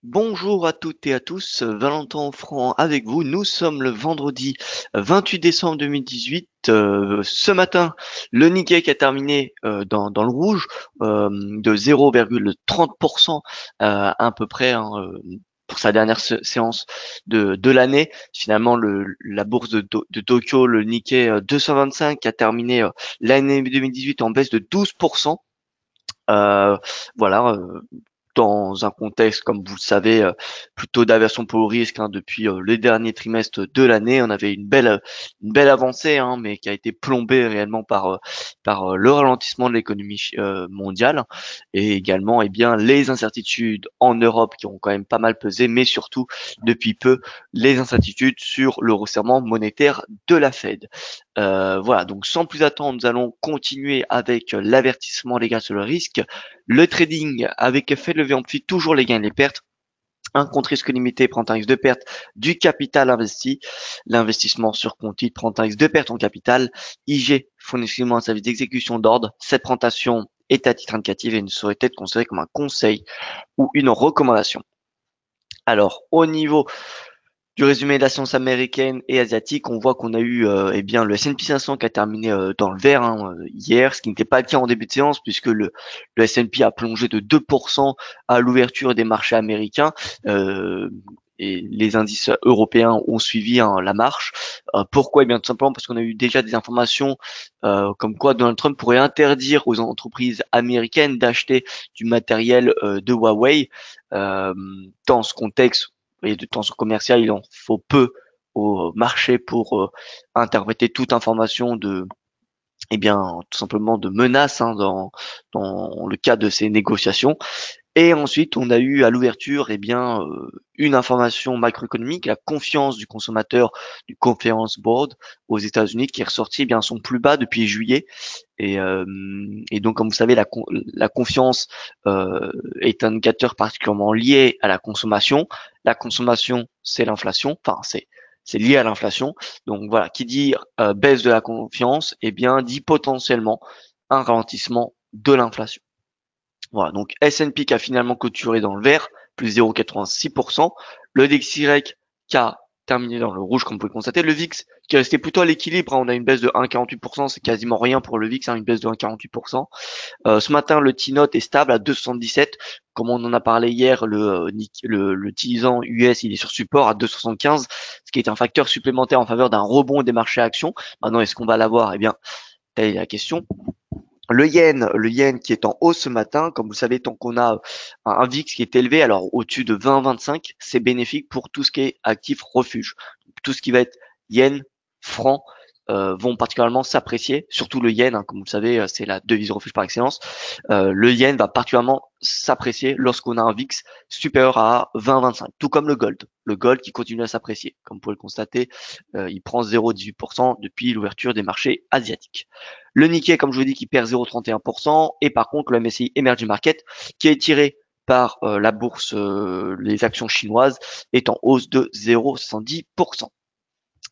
Bonjour à toutes et à tous, Valentin Franc avec vous. Nous sommes le vendredi 28 décembre 2018. Ce matin, le Nikkei qui a terminé dans le rouge de 0,30% à peu près pour sa dernière séance de l'année. Finalement, la bourse de Tokyo, le Nikkei 225, a terminé l'année 2018 en baisse de 12%. Euh, voilà, dans un contexte, comme vous le savez, plutôt d'aversion pour le risque depuis les derniers trimestres de l'année. On avait une belle avancée, mais qui a été plombée réellement par le ralentissement de l'économie mondiale et également, les incertitudes en Europe qui ont quand même pas mal pesé, mais surtout depuis peu les incertitudes sur le resserrement monétaire de la Fed. Voilà, donc sans plus attendre, nous allons continuer avec l'avertissement légal sur le risque. Le trading avec effet de levier amplifie toujours les gains et les pertes. Un compte risque limité prend un risque de perte du capital investi. L'investissement sur compte titre prend un risque de perte en capital. IG fournit exclusivement un service d'exécution d'ordre. Cette présentation est à titre indicatif et ne saurait être considérée comme un conseil ou une recommandation. Alors, au niveau du résumé de la science américaine et asiatique, on voit qu'on a eu le S&P 500 qui a terminé dans le vert hier, ce qui n'était pas le cas en début de séance puisque le S&P a plongé de 2% à l'ouverture des marchés américains. Et les indices européens ont suivi la marche. Pourquoi? Eh bien, tout simplement parce qu'on a eu déjà des informations comme quoi Donald Trump pourrait interdire aux entreprises américaines d'acheter du matériel de Huawei. Dans ce contexte et de tension commerciale, il en faut peu au marché pour interpréter toute information tout simplement de menace dans le cadre de ces négociations. Et ensuite, on a eu à l'ouverture, une information macroéconomique, la confiance du consommateur du Conference Board aux États-Unis qui est ressorti son plus bas depuis juillet. Et donc, comme vous savez, la confiance est un indicateur particulièrement lié à la consommation. La consommation, c'est l'inflation. Enfin, c'est lié à l'inflation. Donc voilà, qui dit baisse de la confiance, dit potentiellement un ralentissement de l'inflation. Voilà, donc S&P qui a finalement clôturé dans le vert, plus 0,86%. Le DXY qui a terminé dans le rouge, comme vous pouvez le constater. Le VIX qui est resté plutôt à l'équilibre, on a une baisse de 1,48%, c'est quasiment rien pour le VIX, une baisse de 1,48%. Ce matin, le T-Note est stable à 2,77. Comme on en a parlé hier, le T10 US, il est sur support à 2,75, ce qui est un facteur supplémentaire en faveur d'un rebond des marchés actions. Maintenant, est-ce qu'on va l'avoir? Eh bien, telle est la question. Le yen qui est en hausse ce matin, comme vous savez, tant qu'on a un VIX qui est élevé, alors au-dessus de 20-25, c'est bénéfique pour tout ce qui est actif refuge. Tout ce qui va être yen, franc, vont particulièrement s'apprécier, surtout le yen, comme vous le savez, c'est la devise refuge par excellence. Le yen va particulièrement s'apprécier lorsqu'on a un VIX supérieur à 20-25, tout comme le gold. Le gold qui continue à s'apprécier. Comme vous pouvez le constater, il prend 0,18% depuis l'ouverture des marchés asiatiques. Le Nikkei, comme je vous dis, qui perd 0,31%, et par contre le MSCI Emerging Market, qui est tiré par la bourse, les actions chinoises, est en hausse de 0,70%.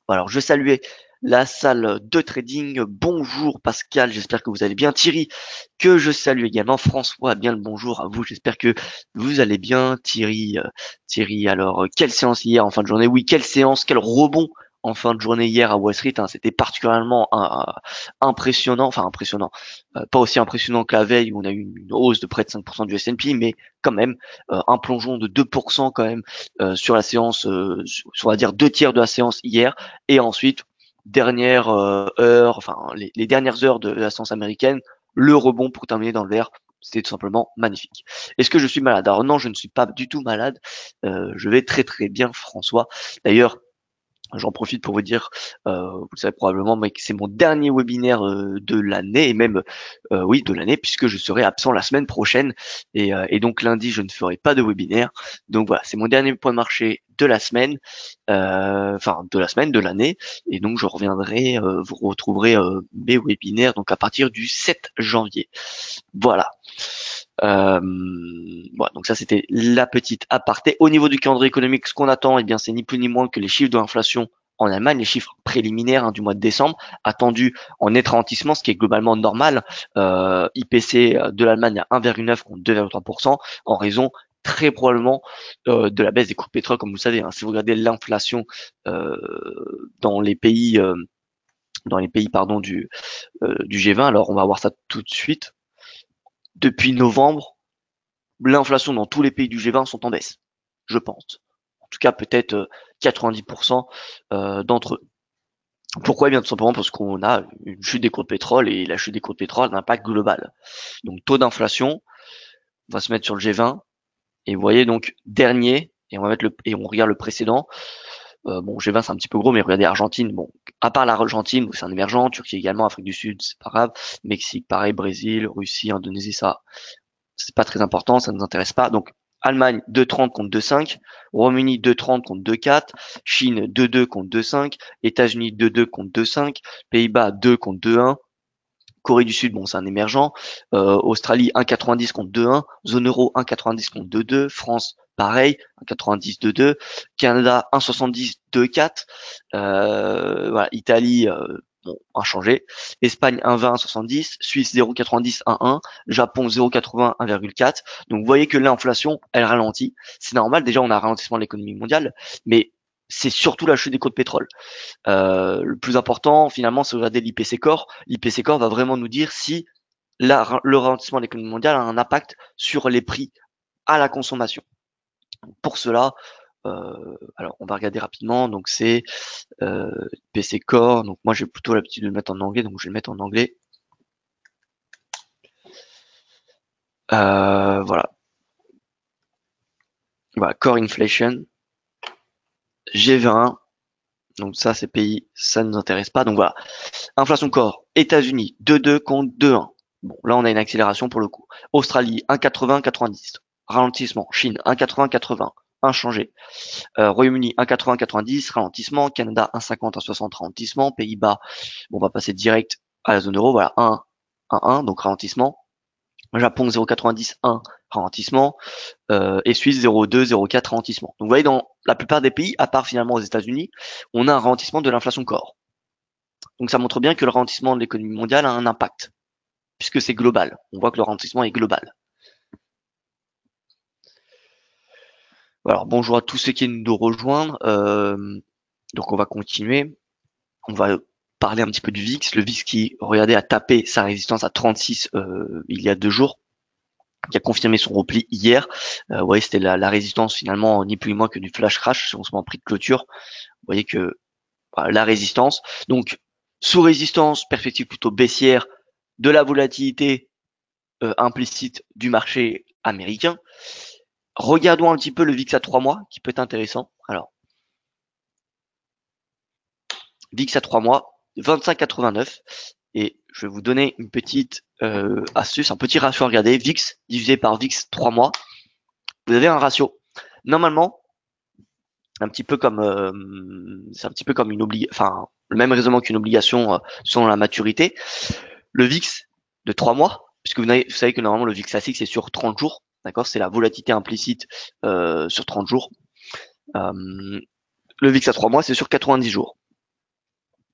Alors, je saluais la salle de trading. Bonjour Pascal, j'espère que vous allez bien. Thierry, que je salue également. François, bien le bonjour à vous. J'espère que vous allez bien. Thierry, alors, quelle séance hier en fin de journée? Oui, quelle séance, quel rebond en fin de journée hier à Wall Street. C'était particulièrement impressionnant, enfin impressionnant, pas aussi impressionnant que la veille où on a eu une hausse de près de 5% du S&P, mais quand même un plongeon de 2% quand même sur la séance, sur on va dire 2 tiers de la séance hier. Et ensuite, dernière heure, enfin les dernières heures de la séance américaine, le rebond pour terminer dans le vert, c'était tout simplement magnifique. Est-ce que je suis malade? Alors non, je ne suis pas du tout malade. Je vais très très bien, François. D'ailleurs, j'en profite pour vous dire, vous le savez probablement, mais que c'est mon dernier webinaire de l'année, et même, oui, de l'année, puisque je serai absent la semaine prochaine, et donc lundi, je ne ferai pas de webinaire. Donc voilà, c'est mon dernier point de marché de la semaine, de l'année, et donc je reviendrai, vous retrouverez mes webinaires donc à partir du 7 janvier. Voilà. Voilà, donc ça c'était la petite aparté. Au niveau du calendrier économique, ce qu'on attend, c'est ni plus ni moins que les chiffres de l'inflation en Allemagne, les chiffres préliminaires du mois de décembre, attendus en net ralentissement, ce qui est globalement normal. IPC de l'Allemagne à 1,9 contre 2,3% en raison très probablement de la baisse des cours de pétrole, comme vous le savez. Si vous regardez l'inflation dans les pays pardon du G20, alors on va voir ça tout de suite. Depuis novembre, l'inflation dans tous les pays du G20 sont en baisse, je pense. En tout cas, peut-être 90% d'entre eux. Pourquoi? Eh bien, tout simplement parce qu'on a une chute des cours de pétrole, et la chute des cours de pétrole a un impact global. Donc, taux d'inflation, on va se mettre sur le G20, et vous voyez donc dernier, et on regarde le précédent. Bon, G20 c'est un petit peu gros, mais regardez Argentine. Bon, à part l'Argentine où c'est un émergent, Turquie également, Afrique du Sud, c'est pas grave, Mexique pareil, Brésil, Russie, Indonésie, ça c'est pas très important, ça ne nous intéresse pas. Donc Allemagne 2,30 contre 2,5, Royaume-Uni 2,30 contre 2,4, Chine 2,2 contre 2,5, États-Unis 2,2 contre 2,5, Pays-Bas 2 contre 2,1, Corée du Sud, bon, c'est un émergent. Australie 1,90 contre 2,1, zone euro 1,90 contre 2,2, France pareil 1,90 2,2, Canada 1,70 2,4, voilà, Italie bon, inchangé, Espagne 1,20 1,70, Suisse 0,90 1,1, Japon 0,80 1,4. Donc vous voyez que l'inflation elle ralentit. C'est normal, déjà on a un ralentissement de l'économie mondiale, mais c'est surtout la chute des cours de pétrole. Le plus important, finalement, c'est de regarder l'IPC Core. L'IPC Core va vraiment nous dire si le ralentissement de l'économie mondiale a un impact sur les prix à la consommation. Pour cela, alors on va regarder rapidement. Donc c'est IPC Core. Donc moi j'ai plutôt l'habitude de le mettre en anglais, donc je vais le mettre en anglais. Voilà. Voilà, Core Inflation. G20. Donc ça, ces pays, ça ne nous intéresse pas. Donc voilà. Inflation Core, États-Unis, 2,2 contre 2,1. Bon, là, on a une accélération pour le coup. Australie, 1,80, 90. Ralentissement. Chine, 1,80, 80. Inchangé. Royaume-Uni, 1,80, 90. Ralentissement. Canada, 1,50, 1,60. Ralentissement. Pays-Bas, bon, on va passer direct à la zone euro. Voilà, 1, 1, 1. Donc ralentissement. Japon 0,90, 1, ralentissement, et Suisse 0,2, 0,4, ralentissement. Donc vous voyez, dans la plupart des pays, à part finalement aux États-Unis, on a un ralentissement de l'inflation core. Donc ça montre bien que le ralentissement de l'économie mondiale a un impact, puisque c'est global. On voit que le ralentissement est global. Alors bonjour à tous ceux qui viennent nous rejoindre. Donc on va continuer. On va parler un petit peu du VIX. Le VIX qui, regardez, a tapé sa résistance à 36 il y a 2 jours, qui a confirmé son repli hier. Vous voyez, c'était la résistance finalement, ni plus ni moins que du flash crash, si on se met en prix de clôture. Vous voyez que voilà, la résistance. Donc, sous résistance, perspective plutôt baissière, de la volatilité implicite du marché américain. Regardons un petit peu le VIX à 3 mois, qui peut être intéressant. Alors, VIX à 3 mois, 25,89. Et je vais vous donner une petite astuce, un petit ratio à regarder. VIX divisé par VIX 3 mois. Vous avez un ratio. Normalement, un petit peu comme c'est un petit peu comme une enfin le même raisonnement qu'une obligation selon la maturité. Le VIX de 3 mois, puisque vous savez que normalement le VIX classique c'est sur 30 jours, d'accord, c'est la volatilité implicite sur 30 jours. Le VIX à 3 mois c'est sur 90 jours.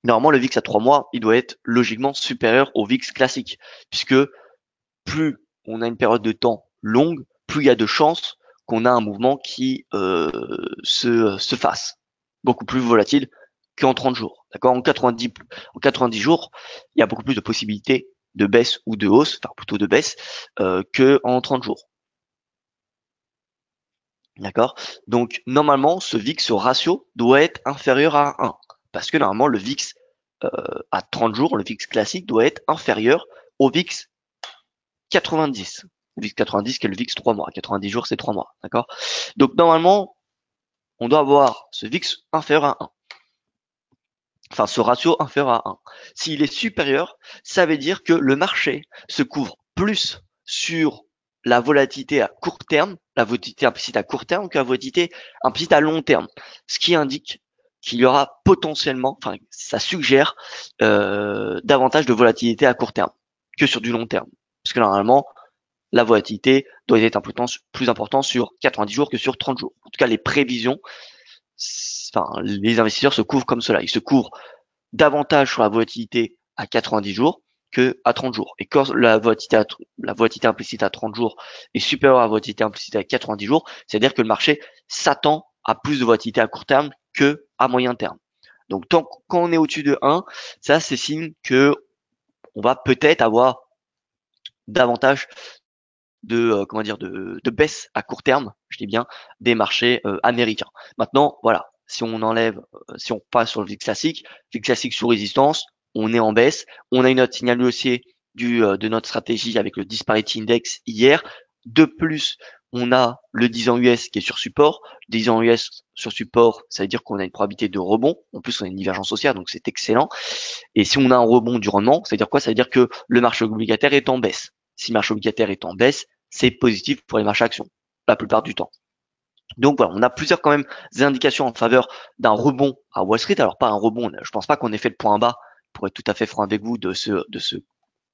Normalement le VIX à 3 mois il doit être logiquement supérieur au VIX classique, puisque plus on a une période de temps longue, plus il y a de chances qu'on a un mouvement qui se fasse beaucoup plus volatile qu'en 30 jours. D'accord, en 90 jours, il y a beaucoup plus de possibilités de baisse ou de hausse, enfin plutôt de baisse, que en 30 jours. D'accord, donc normalement ce VIX, ce ratio doit être inférieur à 1, parce que normalement le VIX à 30 jours, le VIX classique doit être inférieur au VIX 90. Le VIX 90 qui est le VIX 3 mois. 90 jours, c'est 3 mois. D'accord? Donc, normalement, on doit avoir ce VIX inférieur à 1. Enfin, ce ratio inférieur à 1. S'il est supérieur, ça veut dire que le marché se couvre plus sur la volatilité à court terme, la volatilité implicite à court terme, que la volatilité implicite à long terme. Ce qui indique qu'il y aura potentiellement, enfin, ça suggère davantage de volatilité à court terme que sur du long terme. Parce que normalement, la volatilité doit être plus importante sur 90 jours que sur 30 jours. En tout cas, les prévisions, enfin, les investisseurs se couvrent comme cela. Ils se couvrent davantage sur la volatilité à 90 jours que à 30 jours. Et quand la volatilité implicite à 30 jours est supérieure à la volatilité implicite à 90 jours, c'est-à-dire que le marché s'attend à plus de volatilité à court terme que à moyen terme. Donc quand on est au-dessus de 1, ça c'est signe que on va peut-être avoir davantage de comment dire de baisse à court terme, je dis bien, des marchés américains. Maintenant, voilà, si on enlève, si on passe sur le VIX classique sous résistance, on est en baisse. On a une autre signal haussier de notre stratégie avec le Disparity Index hier. De plus, on a le 10 ans US qui est sur support. 10 ans US sur support, ça veut dire qu'on a une probabilité de rebond. En plus, on a une divergence haussière, donc c'est excellent. Et si on a un rebond du rendement, ça veut dire quoi? Ça veut dire que le marché obligataire est en baisse. Si le marché obligataire est en baisse, c'est positif pour les marchés actions, la plupart du temps. Donc voilà, on a plusieurs quand même indications en faveur d'un rebond à Wall Street. Alors pas un rebond, je pense pas qu'on ait fait le point bas, pour être tout à fait franc avec vous, de ce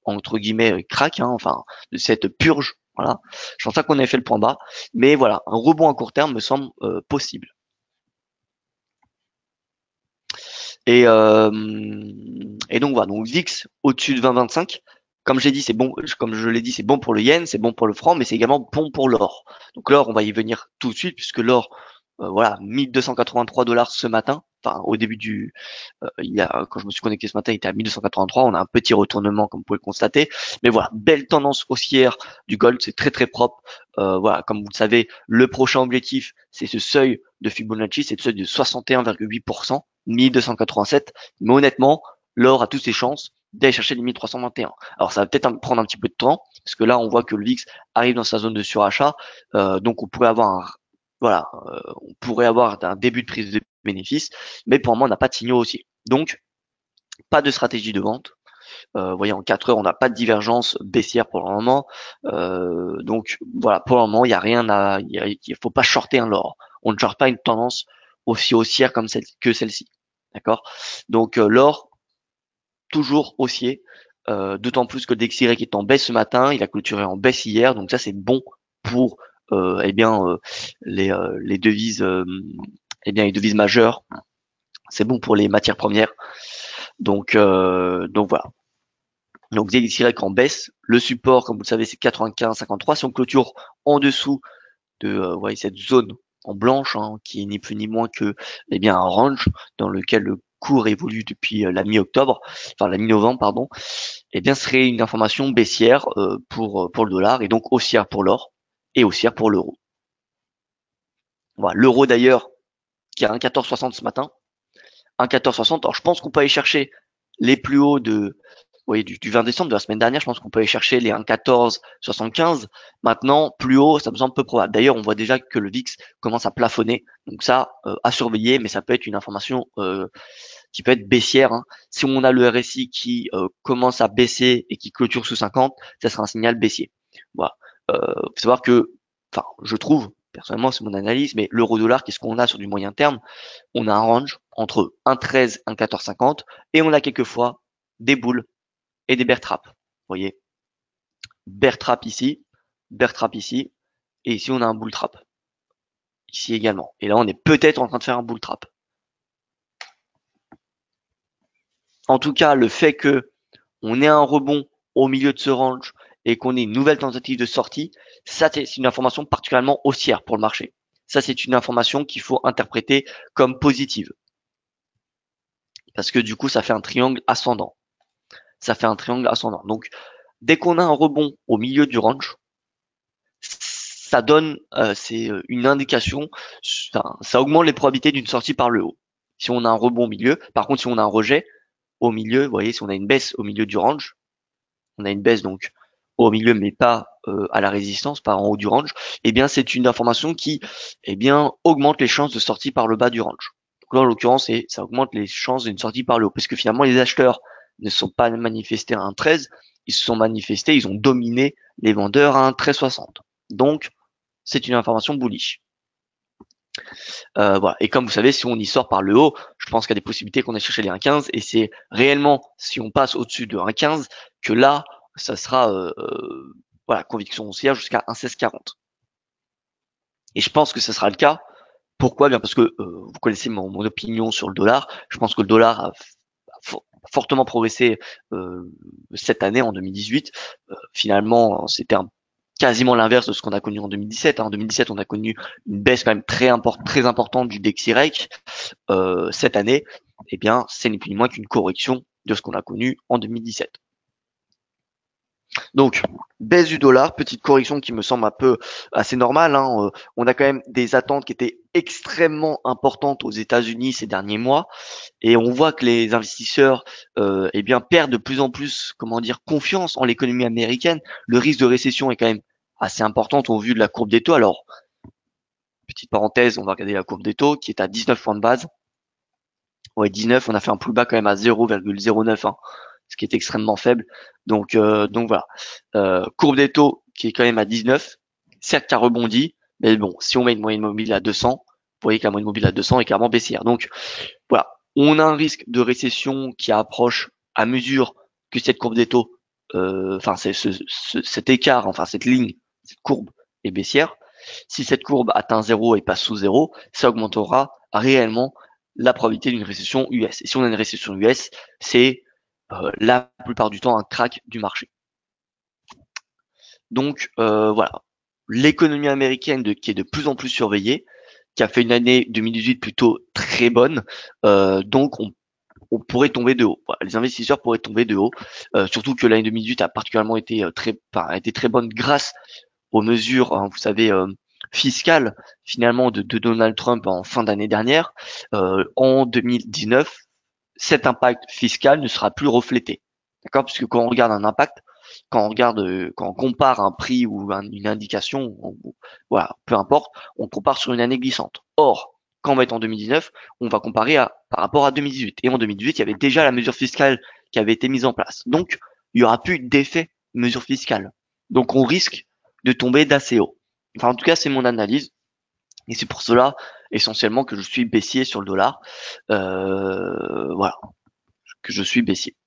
entre guillemets crack, hein, enfin de cette purge. Voilà, je pense pas qu'on ait fait le point bas, mais voilà, un rebond à court terme me semble possible. Et, et donc voilà, donc VIX au-dessus de 20,25. Comme j'ai dit, c'est bon, comme je l'ai dit, c'est bon pour le yen, c'est bon pour le franc, mais c'est également bon pour l'or. Donc l'or, on va y venir tout de suite, puisque l'or, voilà, 1283 dollars ce matin. Enfin, au début quand je me suis connecté ce matin, il était à 1283. On a un petit retournement, comme vous pouvez le constater. Mais voilà, belle tendance haussière du gold, c'est très très propre. Voilà, comme vous le savez, le prochain objectif, c'est ce seuil de Fibonacci, c'est le seuil de 61,8%, 1287. Mais honnêtement, l'or a toutes ses chances d'aller chercher les 1321. Alors ça va peut-être prendre un petit peu de temps, parce que là on voit que le VIX arrive dans sa zone de surachat, donc on pourrait avoir on pourrait avoir un début de prise de bénéfice, mais pour le moment on n'a pas de signaux haussiers. Donc pas de stratégie de vente. Vous voyez, en 4 heures, on n'a pas de divergence baissière pour le moment. Donc voilà, pour le moment, il y a rien il faut pas shorter un l'or. On ne shorte pas une tendance aussi haussière comme celle-ci. D'accord? Donc l'or, toujours haussier, d'autant plus que le DXY est en baisse ce matin, il a clôturé en baisse hier, donc ça c'est bon pour les devises les devises majeures, c'est bon pour les matières premières. Donc voilà. Donc DXY en baisse, le support comme vous le savez c'est 95,53. Si on clôture en dessous de cette zone en blanche, hein, qui est ni plus ni moins que un range dans lequel le cours évolue depuis la mi-octobre, enfin la mi-novembre pardon, serait une information baissière pour le dollar et donc haussière pour l'or et haussière pour l'euro. Voilà, l'euro d'ailleurs qui a 1,1460 ce matin, 1,1460. Alors je pense qu'on peut aller chercher les plus hauts du 20 décembre de la semaine dernière. Je pense qu'on peut aller chercher les 1,1475. Maintenant, plus haut, ça me semble peu probable. D'ailleurs, on voit déjà que le VIX commence à plafonner. Donc ça, à surveiller, mais ça peut être une information qui peut être baissière, hein. Si on a le RSI qui commence à baisser et qui clôture sous 50, ça sera un signal baissier. Voilà. Faut savoir que, enfin, je trouve, personnellement, c'est mon analyse, mais l'euro-dollar, qu'est-ce qu'on a sur du moyen terme? On a un range entre 1,13 et 1,1450 et on a quelquefois des boules et des bear traps. Vous voyez, bear trap ici, et ici on a un bull trap. Ici également. Et là, on est peut-être en train de faire un bull trap. En tout cas, le fait que on ait un rebond au milieu de ce range et qu'on ait une nouvelle tentative de sortie, ça c'est une information particulièrement haussière pour le marché. Ça c'est une information qu'il faut interpréter comme positive. Parce que du coup, ça fait un triangle ascendant. Ça fait un triangle ascendant. Donc, dès qu'on a un rebond au milieu du range, ça donne, c'est une indication, ça augmente les probabilités d'une sortie par le haut. Si on a un rebond au milieu, par contre, si on a un rejet au milieu, vous voyez, si on a une baisse au milieu du range, on a une baisse donc au milieu, mais pas à la résistance, pas en haut du range, c'est une information qui, augmente les chances de sortie par le bas du range. Donc là, en l'occurrence, ça augmente les chances d'une sortie par le haut, parce que finalement, les acheteurs ne sont pas manifestés à un 13, ils se sont manifestés, ils ont dominé les vendeurs à un 13,60. Donc, c'est une information bullish. Voilà. Et comme vous savez, si on y sort par le haut, je pense qu'il y a des possibilités qu'on aille chercher les 1,15 et c'est réellement si on passe au-dessus de 1,15 que là, ça sera conviction haussière jusqu'à 1,1640. Et je pense que ce sera le cas. Pourquoi? Bien parce que vous connaissez mon opinion sur le dollar. Je pense que le dollar fortement progressé cette année, en 2018. Finalement, c'était quasiment l'inverse de ce qu'on a connu en 2017. En 2017, on a connu une baisse quand même très importante du DXY. Cette année, eh bien, c'est ni plus ni moins qu'une correction de ce qu'on a connu en 2017. Donc, baisse du dollar, petite correction qui me semble un peu assez normale, hein. On a quand même des attentes qui étaient extrêmement importantes aux États-Unis ces derniers mois, et on voit que les investisseurs, eh bien, perdent de plus en plus, comment dire, confiance en l'économie américaine. Le risque de récession est quand même assez important au vu de la courbe des taux. Alors, petite parenthèse, on va regarder la courbe des taux qui est à 19 points de base. Ouais, 19, on a fait un pullback quand même à 0,09, hein, ce qui est extrêmement faible. Donc voilà. Courbe des taux qui est quand même à 19, certes qui a rebondi, mais bon, si on met une moyenne mobile à 200, vous voyez que la moyenne mobile à 200 est clairement baissière. Donc voilà, on a un risque de récession qui approche à mesure que cette courbe des taux, enfin cet écart, enfin cette ligne, cette courbe est baissière. Si cette courbe atteint 0 et passe sous 0, ça augmentera réellement la probabilité d'une récession US. Et si on a une récession US, c'est la plupart du temps un crack du marché. Donc voilà, l'économie américaine qui est de plus en plus surveillée, qui a fait une année 2018 plutôt très bonne, donc on pourrait tomber de haut. Voilà, les investisseurs pourraient tomber de haut, surtout que l'année 2018 a particulièrement été très bonne grâce aux mesures, hein, vous savez, fiscales finalement de Donald Trump en fin d'année dernière. En 2019, cet impact fiscal ne sera plus reflété. D'accord? Puisque quand on regarde un impact, quand on compare un prix ou une indication, voilà, peu importe, on compare sur une année glissante. Or, quand on va être en 2019, on va comparer par rapport à 2018. Et en 2018, il y avait déjà la mesure fiscale qui avait été mise en place. Donc, il y aura plus d'effet mesure fiscale. Donc, on risque de tomber d'assez haut. Enfin, en tout cas, c'est mon analyse. Et c'est pour cela, essentiellement, que je suis baissier sur le dollar. Voilà, que je suis baissier.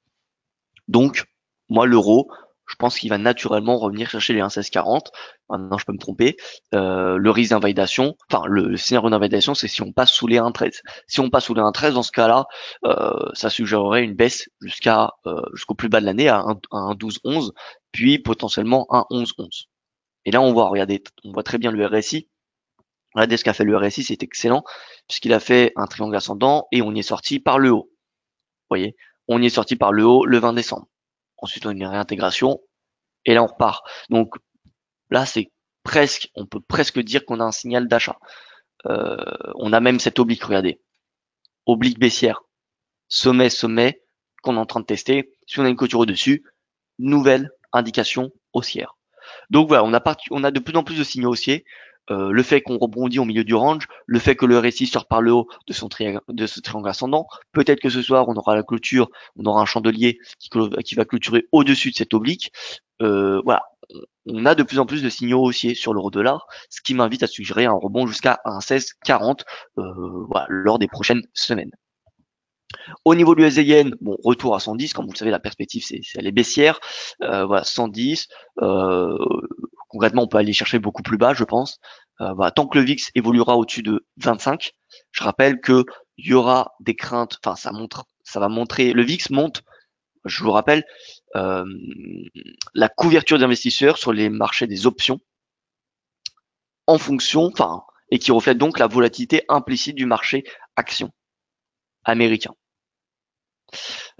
Donc, moi, l'euro, je pense qu'il va naturellement revenir chercher les 1,1640. Maintenant, je peux me tromper. Le risque d'invalidation, enfin, le scénario d'invalidation, c'est si on passe sous les 1,13. Si on passe sous les 1,13, dans ce cas-là, ça suggérerait une baisse jusqu'au plus bas de l'année à 1,1211, puis potentiellement 1,1111. Et là, regardez, on voit très bien le RSI. Regardez ce qu'a fait le RSI, c'est excellent, puisqu'il a fait un triangle ascendant et on y est sorti par le haut. Vous voyez, on y est sorti par le haut le 20 décembre. Ensuite, on a une réintégration et là, on repart. Donc là, on peut presque dire qu'on a un signal d'achat. On a même cette oblique, regardez, oblique baissière, sommet, sommet, qu'on est en train de tester. Si on a une clôture au-dessus, nouvelle indication haussière. Donc voilà, on a de plus en plus de signaux haussiers. Le fait qu'on rebondit au milieu du range, le fait que le RSI sort par le haut de ce triangle ascendant, peut-être que ce soir on aura la clôture, on aura un chandelier qui va clôturer au-dessus de cette oblique. Voilà, on a de plus en plus de signaux haussiers sur l'euro-dollar, ce qui m'invite à suggérer un rebond jusqu'à 1,1640 voilà, lors des prochaines semaines. Au niveau du USD-Yen, bon, retour à 110, comme vous le savez, la perspective, elle est baissière. Voilà, 110. Concrètement, on peut aller chercher beaucoup plus bas, je pense. Voilà, tant que le VIX évoluera au-dessus de 25, je rappelle que il y aura des craintes. Enfin, ça va montrer. Le VIX monte. Je vous rappelle la couverture d'investisseurs sur les marchés des options en fonction, enfin, et qui reflète donc la volatilité implicite du marché action américain.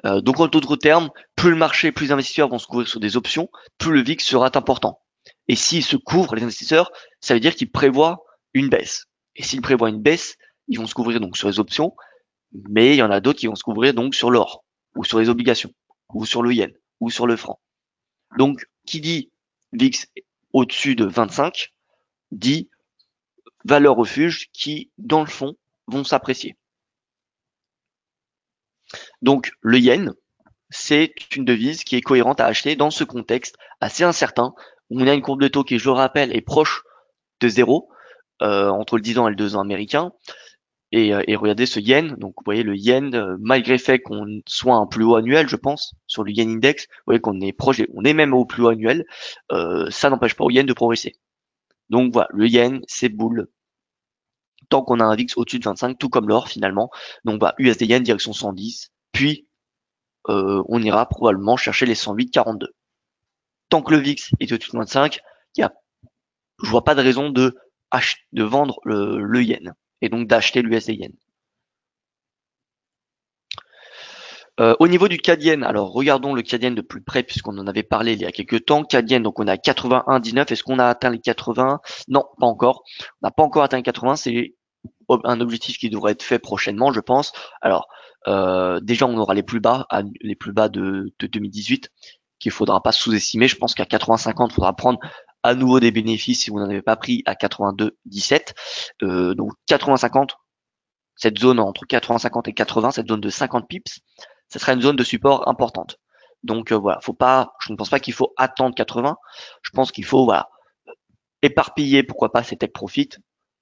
Donc en d'autres termes, plus le marché, plus les investisseurs vont se couvrir sur des options, plus le VIX sera important. Et s'ils se couvrent, les investisseurs, ça veut dire qu'ils prévoient une baisse. Et s'ils prévoient une baisse, ils vont se couvrir donc sur les options, mais il y en a d'autres qui vont se couvrir donc sur l'or, ou sur les obligations, ou sur le yen, ou sur le franc. Donc, qui dit VIX au-dessus de 25, dit valeur refuge qui, dans le fond, vont s'apprécier. Donc, le yen, c'est une devise qui est cohérente à acheter dans ce contexte assez incertain, où on a une courbe de taux qui, je le rappelle, est proche de zéro, entre le 10 ans et le 2 ans américain. Et regardez ce yen, donc vous voyez le yen, malgré le fait qu'on soit un plus haut annuel, je pense, sur le yen index, vous voyez qu'on est proche, on est même au plus haut annuel, ça n'empêche pas au yen de progresser. Donc voilà, le yen, c'est boule. Tant qu'on a un VIX au-dessus de 25, tout comme l'or finalement. Donc voilà, USD yen direction 110, puis on ira probablement chercher les 108,42. Tant que le VIX est au-dessus de moins de 5, je vois pas de raison de vendre le yen et donc d'acheter l'USD yen. Au niveau du CAD yen, alors regardons le CAD yen de plus près puisqu'on en avait parlé il y a quelques temps. CAD yen, donc on est à 81,19. Est-ce qu'on a atteint les 80? Non, pas encore. On n'a pas encore atteint les 80. C'est un objectif qui devrait être fait prochainement, je pense. Alors, déjà, on aura les plus bas de 2018 qu'il faudra pas sous-estimer. Je pense qu'à 80,50, il faudra prendre à nouveau des bénéfices si vous n'en avez pas pris à 82,17. Donc 80,50, cette zone entre 80,50 et 80, cette zone de 50 pips, ça sera une zone de support importante. Donc voilà, je ne pense pas qu'il faut attendre 80. Je pense qu'il faut éparpiller, pourquoi pas, ces tech profit,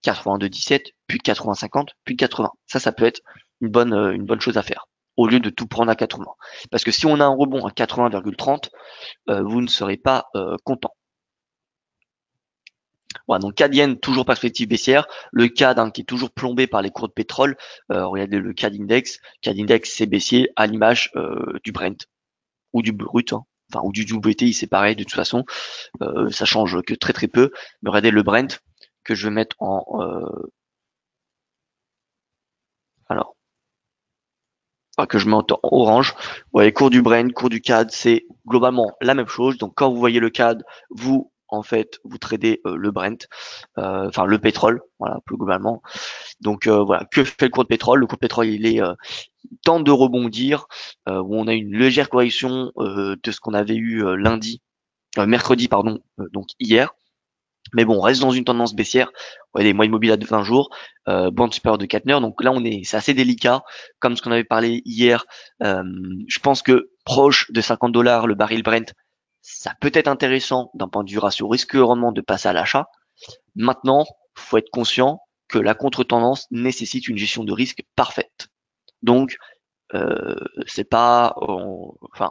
82,17, puis 80,50, puis 80. Ça peut être une bonne chose à faire, au lieu de tout prendre à 80. Parce que si on a un rebond à 80,30, vous ne serez pas content. Voilà, donc CAD yen, toujours perspective baissière. Le CAD qui est toujours plombé par les cours de pétrole. Regardez le CAD index. CAD index, c'est baissier à l'image du Brent ou du brut. Ou du WTI, c'est pareil de toute façon. Ça change que très très peu. Mais regardez le Brent que je vais mettre que je mets en orange. Vous voyez, cours du Brent, cours du CAD, c'est globalement la même chose. Donc quand vous voyez le CAD, vous tradez le Brent, le pétrole, voilà, plus globalement. Donc voilà, que fait le cours de pétrole? Le cours de pétrole, il tente de rebondir, où on a une légère correction de ce qu'on avait eu mercredi, pardon, donc hier. Mais bon, on reste dans une tendance baissière. On a des moyennes mobiles à 20 jours, bande supérieure de Kettner. Donc là, c'est assez délicat, comme ce qu'on avait parlé hier. Je pense que proche de 50 dollars le baril Brent, ça peut être intéressant d'un point de vue ratio risque-rendement de passer à l'achat. Maintenant, faut être conscient que la contre-tendance nécessite une gestion de risque parfaite. Donc, c'est pas,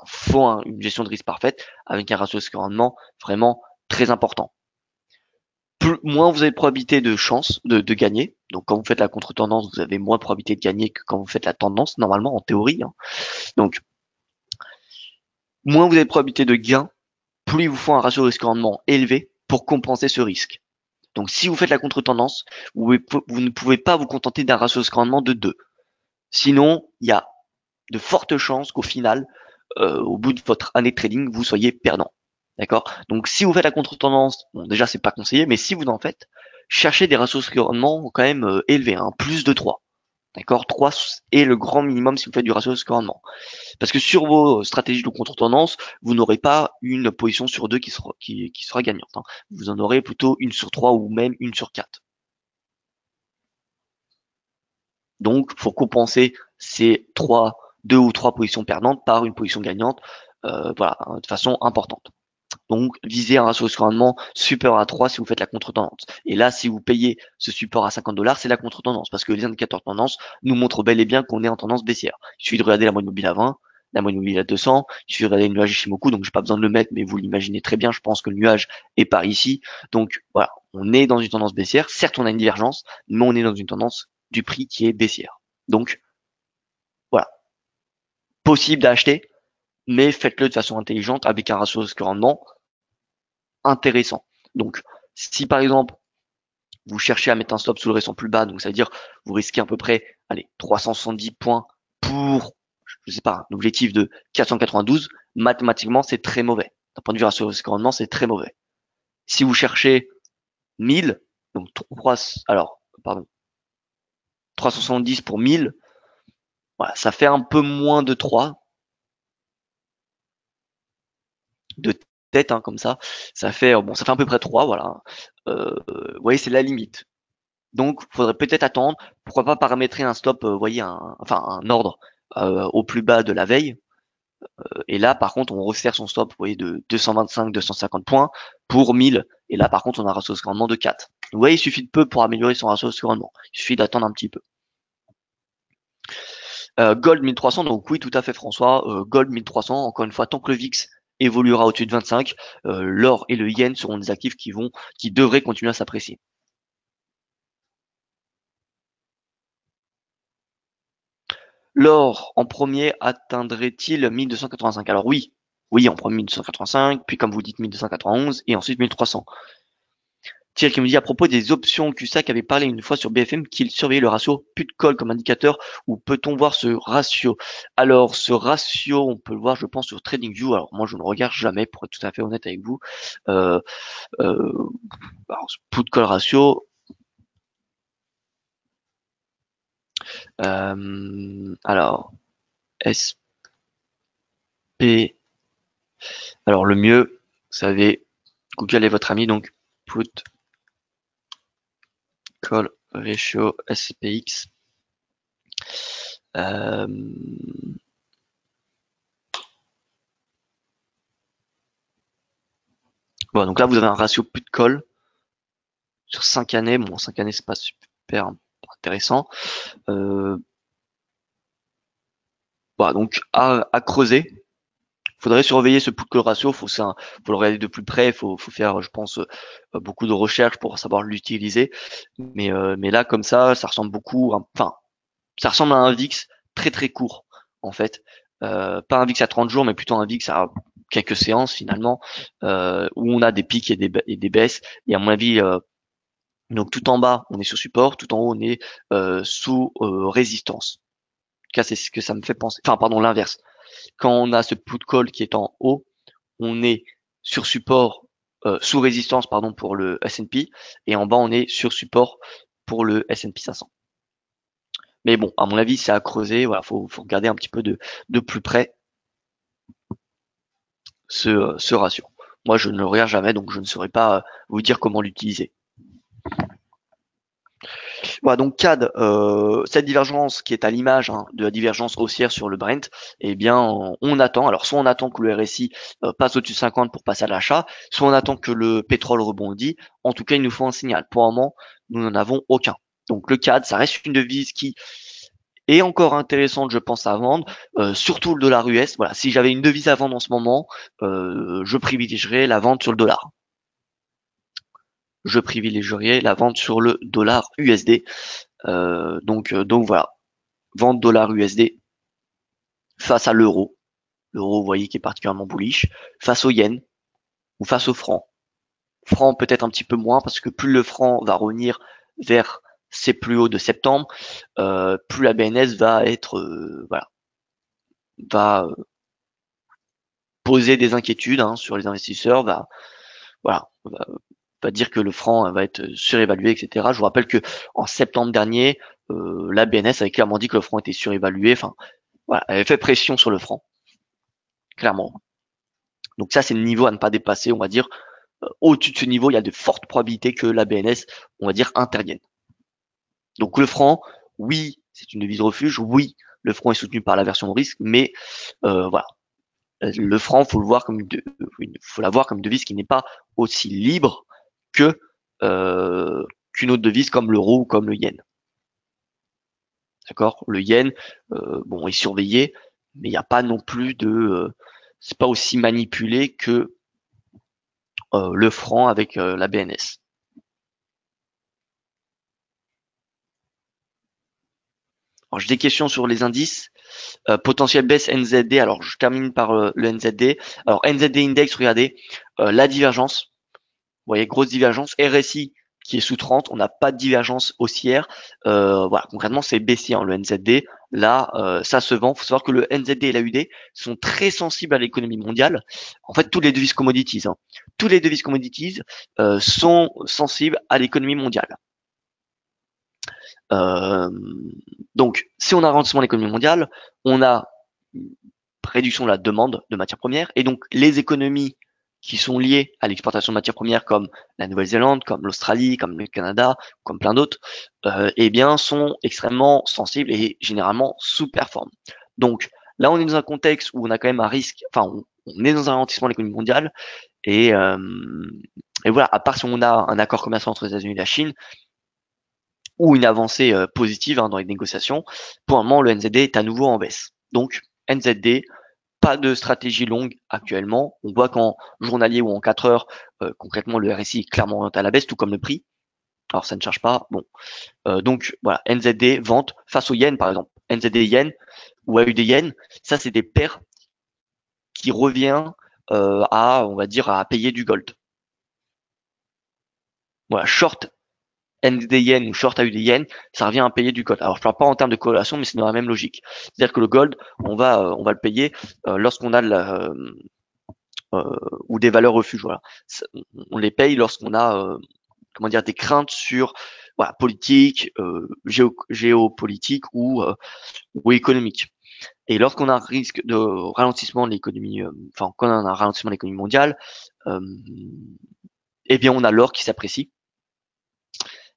faut une gestion de risque parfaite avec un ratio risque-rendement vraiment très important. Moins vous avez de probabilité de chance de gagner. Donc quand vous faites la contre-tendance, vous avez moins de probabilité de gagner que quand vous faites la tendance, normalement, en théorie. Donc, moins vous avez de probabilité de gain, plus il vous faut un ratio risque-rendement élevé pour compenser ce risque. Donc si vous faites la contre-tendance, vous ne pouvez pas vous contenter d'un ratio risque-rendement de 2. Sinon, il y a de fortes chances qu'au final, au bout de votre année de trading, vous soyez perdant. D'accord? Donc si vous faites la contre-tendance, bon déjà c'est pas conseillé, mais si vous en faites, cherchez des ratios de rendement quand même élevés, plus de 3. D'accord? 3 est le grand minimum si vous faites du ratio de rendement. Parce que sur vos stratégies de contre-tendance, vous n'aurez pas une position sur 2 qui sera gagnante. Vous en aurez plutôt une sur 3 ou même une sur 4. Donc, faut compenser ces 2 ou 3 positions perdantes par une position gagnante, de façon importante. Donc, visez un ratio de rendement supérieur à 3 si vous faites la contre-tendance. Et là, si vous payez ce support à 50 dollars, c'est la contre-tendance, parce que les indicateurs de tendance nous montrent bel et bien qu'on est en tendance baissière. Il suffit de regarder la moyenne mobile à 20, la moyenne mobile à 200, il suffit de regarder le nuage Ishimoku, donc j'ai pas besoin de le mettre, mais vous l'imaginez très bien, je pense que le nuage est par ici. Donc voilà, on est dans une tendance baissière. Certes, on a une divergence, mais on est dans une tendance du prix qui est baissière. Donc voilà, possible d'acheter, mais faites-le de façon intelligente avec un ratio de rendement intéressant. Donc, si par exemple, vous cherchez à mettre un stop sous le récent plus bas, donc ça veut dire vous risquez à peu près 370 points pour, je sais pas, un objectif de 492, mathématiquement, c'est très mauvais. D'un point de vue ratio risque rendement, c'est très mauvais. Si vous cherchez 1000, donc 370 pour 1000, voilà, ça fait un peu moins de 3 de tête, comme ça. Ça fait à peu près 3, voilà. Vous voyez, c'est la limite. Donc, faudrait peut-être attendre. Pourquoi pas paramétrer un stop, un ordre au plus bas de la veille. Et là, par contre, on resserre son stop, vous voyez, de 225, 250 points pour 1000. Et là, par contre, on a un ratio de rendement de 4. Vous voyez, il suffit de peu pour améliorer son ratio de rendement. Il suffit d'attendre un petit peu. Gold 1300, donc oui, tout à fait, François. Gold 1300, encore une fois, tant que le VIX évoluera au-dessus de 25, l'or et le yen seront des actifs qui devraient continuer à s'apprécier. L'or en premier atteindrait-il 1285? Alors oui, oui en premier 1285, puis comme vous dites 1291 et ensuite 1300. Thierry qui me dit à propos des options, Cusack avait parlé une fois sur BFM qu'il surveillait le ratio put call comme indicateur. Où peut-on voir ce ratio? Alors ce ratio, on peut le voir, je pense, sur TradingView. Alors moi, je ne le regarde jamais, pour être tout à fait honnête avec vous. Euh, alors, put call ratio. Alors SP. Alors le mieux, vous savez, Google est votre ami, donc put call ratio SPX. Bon, donc là, vous avez un ratio put call sur 5 années. Bon, 5 années, c'est pas super intéressant. Voilà, donc à creuser. Faudrait surveiller ce put call ratio. Faut le regarder de plus près. Faut faire, je pense, beaucoup de recherches pour savoir l'utiliser. Mais là, comme ça ressemble beaucoup. Enfin, ça ressemble à un VIX très très court, en fait. Pas un VIX à 30 jours, mais plutôt un VIX à quelques séances finalement, où on a des pics et des baisses. Et à mon avis, donc tout en bas, on est sous support, tout en haut, on est sous résistance. En tout cas, c'est ce que ça me fait penser. Enfin, pardon, l'inverse. Quand on a ce put call qui est en haut, on est sur support, sous résistance, pardon, pour le S&P, et en bas, on est sur support pour le S&P 500. Mais bon, à mon avis, c'est à creuser. Voilà, faut regarder un petit peu de plus près ce ratio. Moi, je ne le regarde jamais, donc je ne saurais pas vous dire comment l'utiliser. Voilà, donc CAD, cette divergence qui est à l'image de la divergence haussière sur le Brent, eh bien, on attend. Alors, soit on attend que le RSI passe au-dessus de 50 pour passer à l'achat, soit on attend que le pétrole rebondit. En tout cas, il nous faut un signal. Pour le moment, nous n'en avons aucun. Donc, le CAD, ça reste une devise qui est encore intéressante, je pense, à vendre, surtout le dollar US. Voilà, si j'avais une devise à vendre en ce moment, je privilégierais la vente sur le dollar. Je privilégierais la vente sur le dollar USD. Donc voilà, vente dollar USD face à l'euro. L'euro, vous voyez, qui est particulièrement bullish, face au yen ou face au franc. Franc peut-être un petit peu moins parce que plus le franc va revenir vers ses plus hauts de septembre, plus la BNS va être, voilà, va poser des inquiétudes sur les investisseurs, voilà, va dire que le franc va être surévalué, etc. Je vous rappelle que en septembre dernier, la BNS avait clairement dit que le franc était surévalué. Enfin, voilà, elle avait fait pression sur le franc, clairement. Donc ça, c'est le niveau à ne pas dépasser, on va dire. Au-dessus de ce niveau, il y a de fortes probabilités que la BNS, on va dire, intervienne. Donc le franc, oui, c'est une devise refuge, oui, le franc est soutenu par l'aversion au risque, mais voilà, le franc, faut l'avoir comme une devise qui n'est pas aussi libre que qu'une autre devise comme l'euro ou comme le yen. D'accord? Le yen, bon, est surveillé, mais il n'y a pas non plus c'est pas aussi manipulé que le franc avec la BNS. Alors, j'ai des questions sur les indices. Potentielle baisse NZD. Alors, je termine par le NZD. Alors, NZD Index, regardez, la divergence. Vous voyez, grosse divergence. RSI qui est sous 30, on n'a pas de divergence haussière. Voilà, concrètement, c'est baissier, le NZD. Là, ça se vend. Il faut savoir que le NZD et la UD sont très sensibles à l'économie mondiale. En fait, toutes les devises commodities, toutes les devises commodities sont sensibles à l'économie mondiale. Donc, si on a un ralentissement de l'économie mondiale, on a une réduction de la demande de matières premières, et donc les économies qui sont liées à l'exportation de matières premières, comme la Nouvelle-Zélande, comme l'Australie, comme le Canada, comme plein d'autres, eh bien, sont extrêmement sensibles et généralement sous-performent. Donc, là, on est dans un contexte où on a quand même un risque, enfin, on est dans un ralentissement de l'économie mondiale, et voilà, à part si on a un accord commercial entre les États-Unis et la Chine, ou une avancée positive dans les négociations. Pour le moment, le NZD est à nouveau en baisse. Donc, NZD, pas de stratégie longue actuellement. On voit qu'en journalier ou en 4 heures, concrètement, le RSI est clairement orienté à la baisse, tout comme le prix. Alors, ça ne charge pas. Bon, donc voilà, NZD, vente face au yen, par exemple. NZD yen, ou AUD yen, ça c'est des paires qui revient à, on va dire, à payer du gold. Voilà, short NZD yen ou short AUD yen, ça revient à payer du gold. Alors je parle pas en termes de corrélation, mais c'est dans la même logique. C'est-à-dire que le gold, on va le payer lorsqu'on a de la, ou des valeurs refuges. Voilà, on les paye lorsqu'on a comment dire des craintes sur voilà, politique, géopolitique ou économique. Et lorsqu'on a un risque de ralentissement de l'économie, enfin quand on a un ralentissement de l'économie mondiale, euh, eh bien on a l'or qui s'apprécie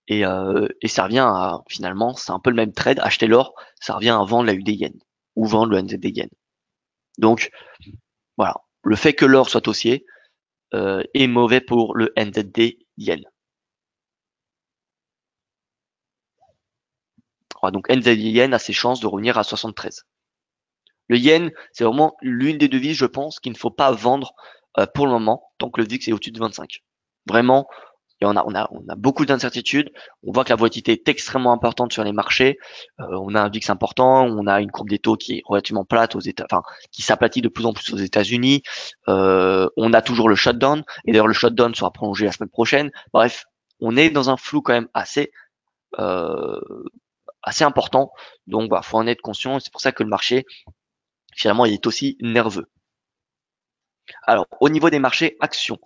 et ça revient à finalement c'est un peu le même trade. Acheter l'or, ça revient à vendre la UD yen ou vendre le NZD yen. Donc voilà, le fait que l'or soit haussier est mauvais pour le NZD yen. Voilà, donc NZD yen a ses chances de revenir à 73. Le yen, c'est vraiment l'une des devises, je pense, qu'il ne faut pas vendre pour le moment, tant que le VIX est au-dessus de 25. Vraiment, on a beaucoup d'incertitudes. On voit que la volatilité est extrêmement importante sur les marchés. On a un VIX important, on a une courbe des taux qui est relativement plate aux États, enfin qui s'aplatit de plus en plus aux États-Unis. On a toujours le shutdown, et d'ailleurs le shutdown sera prolongé la semaine prochaine. Bref, on est dans un flou quand même euh, assez important. Donc, bah, faut en être conscient. C'est pour ça que le marché finalement, il est aussi nerveux. Alors, au niveau des marchés actions,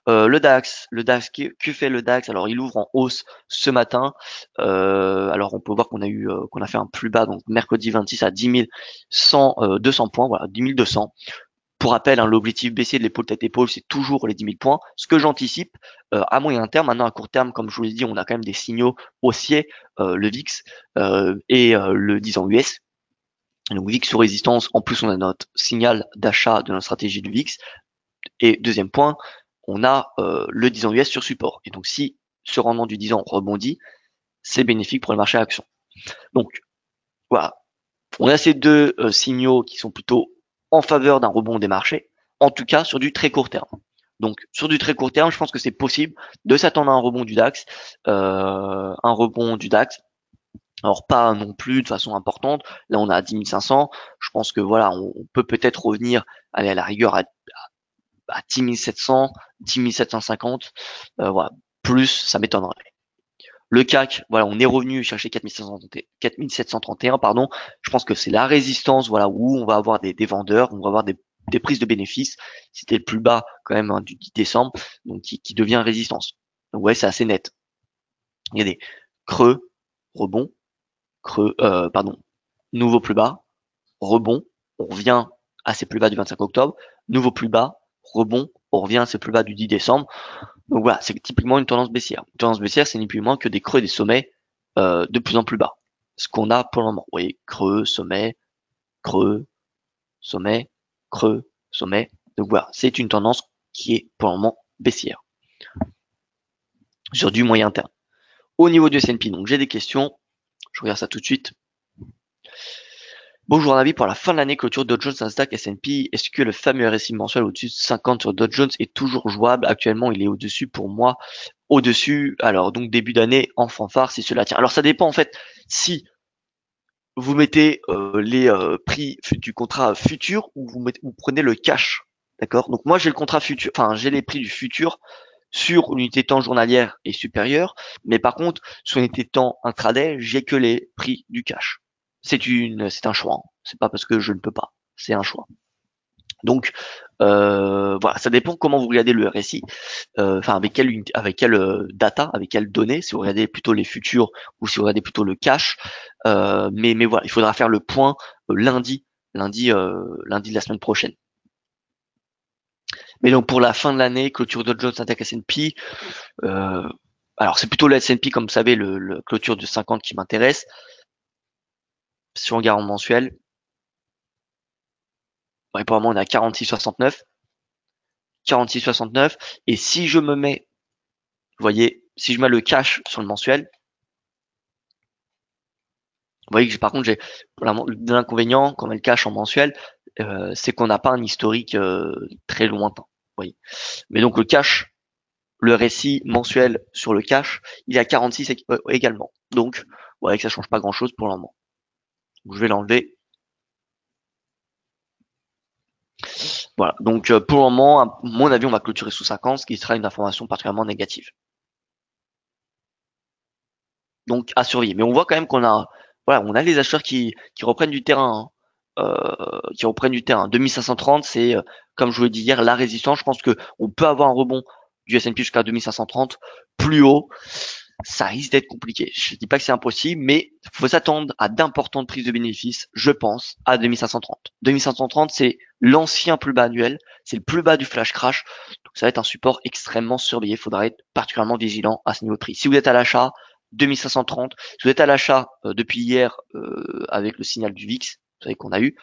le DAX, que fait le DAX? Alors, il ouvre en hausse ce matin. Alors, on peut voir qu'on a fait un plus bas, donc mercredi 26 à 10 100, 200 points, voilà, 10 200. Pour rappel, hein, l'objectif baissier de l'épaule tête épaule, c'est toujours les 10 000 points. Ce que j'anticipe à moyen terme, maintenant à court terme, comme je vous l'ai dit, on a quand même des signaux haussiers, le VIX et le 10 ans US. Donc VIX sous résistance, en plus on a notre signal d'achat de notre stratégie du VIX. Et deuxième point, on a le 10 ans US sur support. Et donc si ce rendement du 10 ans rebondit, c'est bénéfique pour le marché action. Donc voilà, on a ces deux signaux qui sont plutôt en faveur d'un rebond des marchés, en tout cas sur du très court terme. Donc sur du très court terme, je pense que c'est possible de s'attendre à un rebond du DAX, alors pas non plus de façon importante. Là, on a 10 500. Je pense que voilà, on peut peut-être revenir, aller à la rigueur à 10 700, 10 750. Voilà, plus ça m'étonnerait. Le CAC, voilà, on est revenu chercher 4731, pardon. Je pense que c'est la résistance, voilà, où on va avoir des vendeurs, on va avoir des prises de bénéfices. C'était le plus bas quand même hein, du 10 décembre, donc qui devient résistance. Donc ouais, c'est assez net. Il y a des creux, rebonds, pardon, nouveau plus bas, rebond, on revient à ses plus bas du 25 octobre, nouveau plus bas, rebond, on revient à ses plus bas du 10 décembre. Donc voilà, c'est typiquement une tendance baissière. Une tendance baissière, c'est ni plus ni moins que des creux et des sommets de plus en plus bas. Ce qu'on a pour le moment. Vous voyez, creux, sommet, creux, sommet, creux, sommet. Donc voilà, c'est une tendance qui est pour le moment baissière sur du moyen terme. Au niveau du S&P, donc j'ai des questions. Je regarde ça tout de suite. Bonjour, un avis pour la fin de l'année, clôture Dow Jones, Nasdaq, S&P. Est-ce que le fameux RSI mensuel au-dessus de 50 sur Dow Jones est toujours jouable? Actuellement, il est au-dessus pour moi. Au-dessus, alors donc début d'année en fanfare si cela tient. Alors ça dépend en fait si vous mettez les prix du contrat futur ou vous prenez le cash. D'accord? Donc moi j'ai le contrat futur, enfin j'ai les prix du futur sur l'unité temps journalière et supérieure, mais par contre sur l'unité temps intraday, j'ai que les prix du cash. C'est un choix. Hein. C'est pas parce que je ne peux pas, c'est un choix. Donc voilà, ça dépend comment vous regardez le RSI, enfin avec quelle data, avec quelle donnée, si vous regardez plutôt les futurs ou si vous regardez plutôt le cash. Mais voilà, il faudra faire le point lundi de la semaine prochaine. Mais donc pour la fin de l'année, clôture Dow Jones, Nasdaq, S&P. Euh, alors c'est plutôt le S&P comme vous savez, le clôture de 50 qui m'intéresse. Si on regarde en mensuel, ouais, pour le moment on est à 46,69. 46,69. Et si je me mets, vous voyez, si je mets le cash sur le mensuel, vous voyez que par contre j'ai l'inconvénient quand on met le cash en mensuel, c'est qu'on n'a pas un historique très lointain. Vous voyez. Mais donc le cash, le RSI mensuel sur le cash, il est à 46 également. Donc, vous voyez que ça change pas grand chose pour le moment. Donc, je vais l'enlever. Voilà. Donc pour le moment, à mon avis, on va clôturer sous 50, ce qui sera une information particulièrement négative. Donc à surveiller. Mais on voit quand même qu'on a, voilà, on a les acheteurs qui reprennent du terrain, hein. Qui reprennent du terrain. 2530, c'est comme je vous l'ai dit hier, la résistance. Je pense que on peut avoir un rebond du S&P jusqu'à 2530. Plus haut, ça risque d'être compliqué. Je dis pas que c'est impossible, mais faut s'attendre à d'importantes prises de bénéfices, je pense, à 2530. 2530, c'est l'ancien plus bas annuel, c'est le plus bas du flash crash. Donc ça va être un support extrêmement surveillé. Il faudra être particulièrement vigilant à ce niveau de prix. Si vous êtes à l'achat, 2530. Si vous êtes à l'achat depuis hier avec le signal du VIX, vous savez qu'on a eu,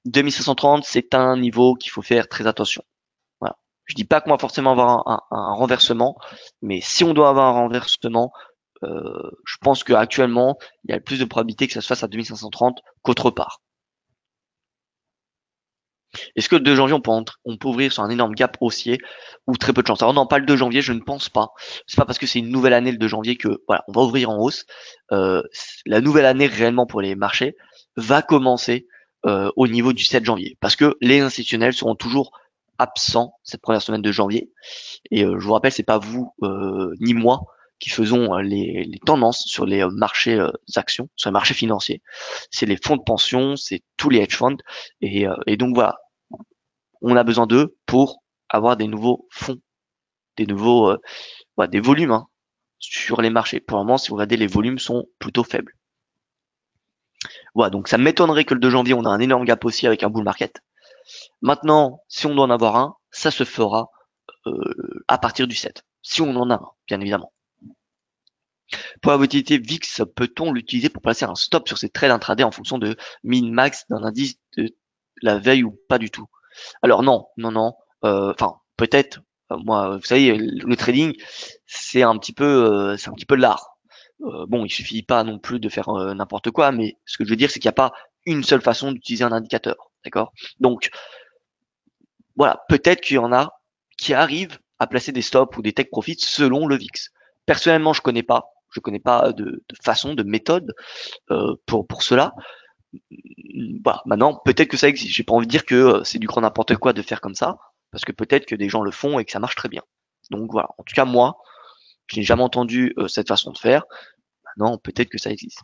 2530, c'est un niveau qu'il faut faire très attention. Voilà. Je dis pas qu'on va forcément avoir un renversement, mais si on doit avoir un renversement, je pense qu'actuellement, il y a plus de probabilité que ça se fasse à 2530 qu'autre part. Est-ce que le 2 janvier, on peut ouvrir sur un énorme gap haussier ou très peu de chance? Alors non, pas le 2 janvier, je ne pense pas. C'est pas parce que c'est une nouvelle année le 2 janvier que voilà, on va ouvrir en hausse. La nouvelle année réellement pour les marchés va commencer au niveau du 7 janvier parce que les institutionnels seront toujours absents cette première semaine de janvier. Et je vous rappelle, c'est pas vous ni moi qui faisons les tendances sur les marchés actions, sur les marchés financiers. C'est les fonds de pension, c'est tous les hedge funds. Et donc voilà, on a besoin d'eux pour avoir des nouveaux fonds, des nouveaux des volumes hein, sur les marchés. Pour le moment, si vous regardez, les volumes sont plutôt faibles. Voilà, donc ça m'étonnerait que le 2 janvier, on a un énorme gap aussi avec un bull market. Maintenant, si on doit en avoir un, ça se fera à partir du 7. Si on en a un, bien évidemment. Pour la volatilité VIX, peut-on l'utiliser pour placer un stop sur ces trades intraday en fonction de min-max d'un indice de la veille ou pas du tout? Alors non, non, non. Enfin, peut-être. Moi, vous savez, le trading, c'est un petit peu l'art. Bon, il suffit pas non plus de faire n'importe quoi, mais ce que je veux dire, c'est qu'il n'y a pas une seule façon d'utiliser un indicateur, d'accord? Donc, voilà, peut-être qu'il y en a qui arrivent à placer des stops ou des take profits selon le VIX. Personnellement, je connais pas de façon, de méthode pour cela. Voilà, maintenant, peut-être que ça existe. J'ai pas envie de dire que c'est du grand n'importe quoi de faire comme ça, parce que peut-être que des gens le font et que ça marche très bien. Donc voilà. En tout cas, moi, je n'ai jamais entendu cette façon de faire. Maintenant, peut-être que ça existe.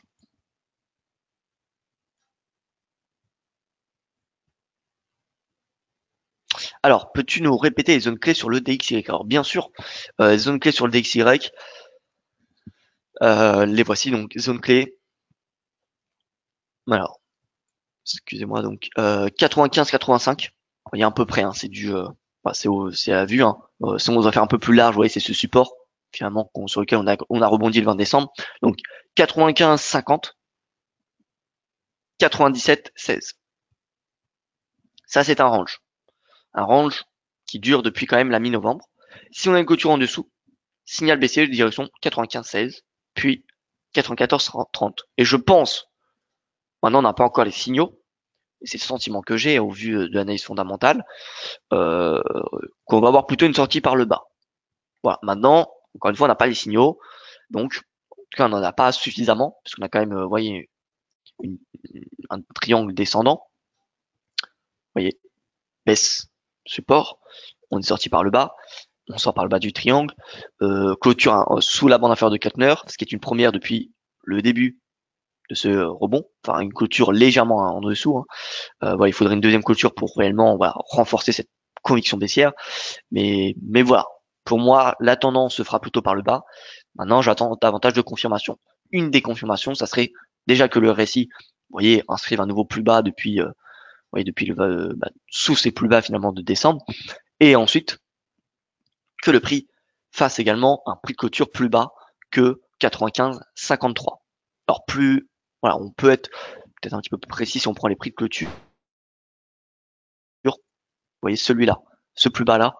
Alors, peux-tu nous répéter les zones clés sur le DXY? Alors, bien sûr, les zones clés sur le DXY, les voici donc, zones clés. Alors, excusez-moi, donc 95-85. Il y a à peu près, hein, c'est du, c'est à vue. Hein. Si on doit faire un peu plus large, vous voyez, c'est ce support finalement sur lequel on a rebondi le 20 décembre. Donc 95-50, 97-16. Ça, c'est un range qui dure depuis quand même la mi-novembre. Si on a une clôture en dessous, signal baissier de direction 95-16, puis 94-30. Et je pense, maintenant on n'a pas encore les signaux, et c'est le sentiment que j'ai au vu de l'analyse fondamentale, euh, qu'on va avoir plutôt une sortie par le bas. Voilà. Maintenant, encore une fois, on n'a pas les signaux, donc en tout cas, on n'en a pas suffisamment, parce qu'on a quand même, vous voyez, une, un triangle descendant. Vous voyez, baisse, support, on est sorti par le bas, on sort par le bas du triangle, clôture sous la bande inférieure de Kettner, ce qui est une première depuis le début de ce rebond, enfin une clôture légèrement en dessous. Hein. Voilà, il faudrait une deuxième clôture pour réellement renforcer cette conviction baissière. Mais voilà, pour moi, la tendance se fera plutôt par le bas. Maintenant, j'attends davantage de confirmations. Une des confirmations, ça serait déjà que le RSI, vous voyez, inscrive un nouveau plus bas depuis, depuis sous ses plus bas finalement de décembre, et ensuite que le prix fasse également un prix de clôture plus bas que 95,53. Alors plus, voilà, on peut être peut-être un petit peu plus précis si on prend les prix de clôture. Vous voyez celui-là, ce plus bas là,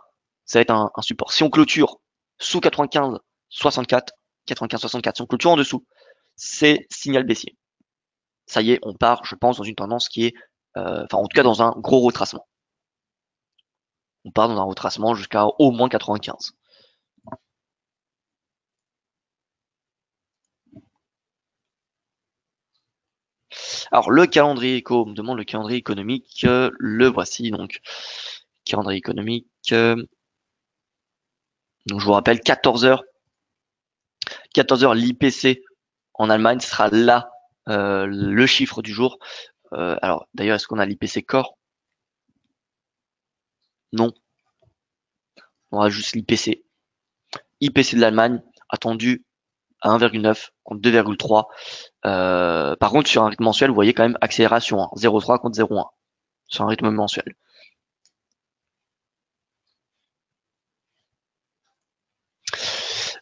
ça va être un support. Si on clôture sous 95,64, 95,64, si on clôture en dessous, c'est signal baissier. Ça y est, on part, je pense, dans une tendance qui est, enfin en tout cas dans un gros retracement. On part dans un retracement jusqu'à au moins 95. Alors le calendrier éco, on me demande le calendrier économique, le voici donc. Calendrier économique. Donc je vous rappelle 14h. 14h l'IPC en Allemagne sera là le chiffre du jour. Alors d'ailleurs, est-ce qu'on a l'IPC Core? Non, on a juste l'IPC. IPC de l'Allemagne attendu à 1,9 contre 2,3. Par contre, sur un rythme mensuel, vous voyez quand même accélération, hein, 0,3 contre 0,1 sur un rythme mensuel.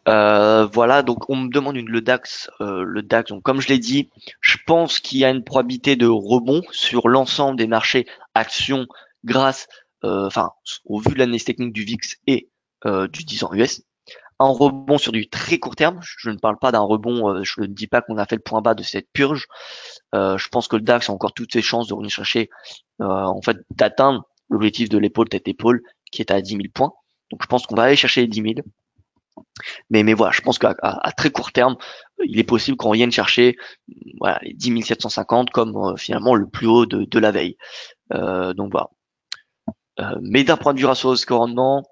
Voilà, donc on me demande le DAX. Le DAX, donc comme je l'ai dit, je pense qu'il y a une probabilité de rebond sur l'ensemble des marchés actions grâce, au vu de l'analyse technique du VIX et du 10 ans US. Un rebond sur du très court terme. Je ne parle pas d'un rebond, je ne dis pas qu'on a fait le point bas de cette purge. Je pense que le DAX a encore toutes ses chances de revenir chercher, en fait, d'atteindre l'objectif de l'épaule tête-épaule qui est à 10 000 points. Donc je pense qu'on va aller chercher les 10 000. Mais voilà, je pense qu'à très court terme, il est possible qu'on vienne chercher voilà, les 10 750 comme finalement le plus haut de la veille. Donc voilà. Mais d'un point de vue ratio risque rendement,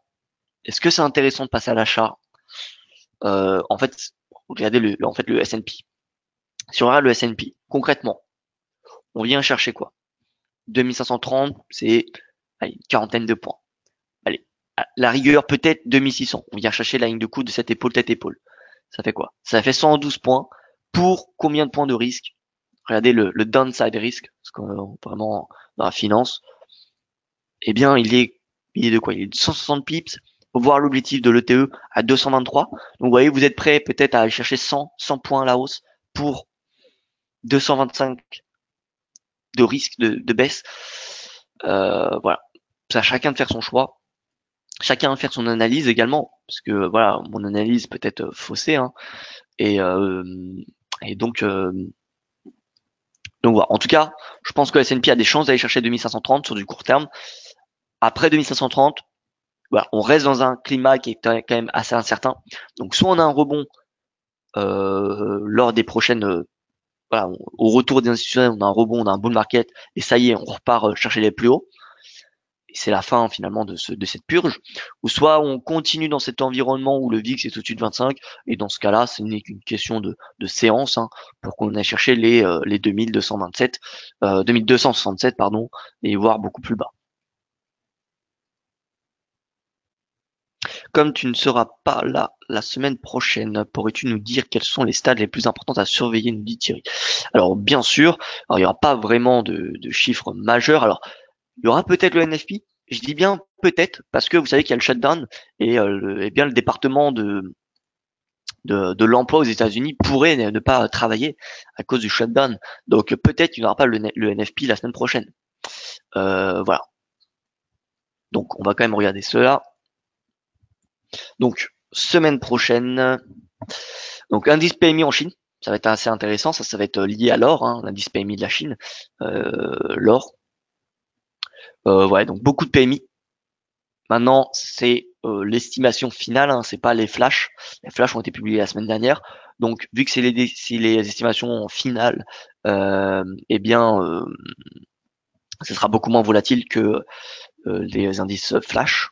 est-ce que c'est intéressant de passer à l'achat? En fait, regardez le S&P. Si on regarde le S&P, concrètement, on vient chercher quoi? 2530, c'est une quarantaine de points. Allez, à la rigueur peut-être 2600. On vient chercher la ligne de coup de cette épaule tête-épaule. Ça fait quoi? Ça fait 112 points pour combien de points de risque? Regardez le downside risk, parce qu'on vraiment dans la finance. Eh bien, il est de quoi? Il est de 160 pips, voire l'objectif de l'ETE à 223. Donc, vous voyez, vous êtes prêt peut-être à aller chercher 100 points à la hausse pour 225 de risque de baisse. Voilà. C'est à chacun de faire son choix. Chacun de faire son analyse également, parce que voilà, mon analyse peut être faussée, hein, et, euh, et donc voilà. En tout cas, je pense que le S&P a des chances d'aller chercher 2530 sur du court terme. Après 2530, voilà, on reste dans un climat qui est quand même assez incertain. Donc soit on a un rebond lors des prochaines, voilà, au retour des institutionnels, on a un rebond, on a un bull market, et ça y est, on repart chercher les plus hauts. Et c'est la fin finalement de cette purge. Ou soit on continue dans cet environnement où le VIX est au-dessus de 25, et dans ce cas-là, ce n'est qu'une question de séance hein, pour qu'on aille chercher les 2227, 2267 pardon, et voire beaucoup plus bas. Comme tu ne seras pas là la semaine prochaine, pourrais-tu nous dire quels sont les stades les plus importants à surveiller, nous dit Thierry. Alors bien sûr, alors, il n'y aura pas vraiment de chiffres majeurs. Alors il y aura peut-être le NFP. Je dis bien peut-être parce que vous savez qu'il y a le shutdown et bien le département de l'emploi aux États-Unis pourrait ne pas travailler à cause du shutdown. Donc peut-être qu'il n'y aura pas le NFP la semaine prochaine. Voilà. Donc on va quand même regarder cela. Donc semaine prochaine. Donc indice PMI en Chine. Ça va être assez intéressant. Ça va être lié à l'or, hein, l'indice PMI de la Chine. L'or. Ouais, donc beaucoup de PMI. Maintenant, c'est l'estimation finale, hein, c'est pas les flashs. Les flashs ont été publiés la semaine dernière. Donc, vu que c'est les estimations finales, eh bien, ce sera beaucoup moins volatile que les indices flash.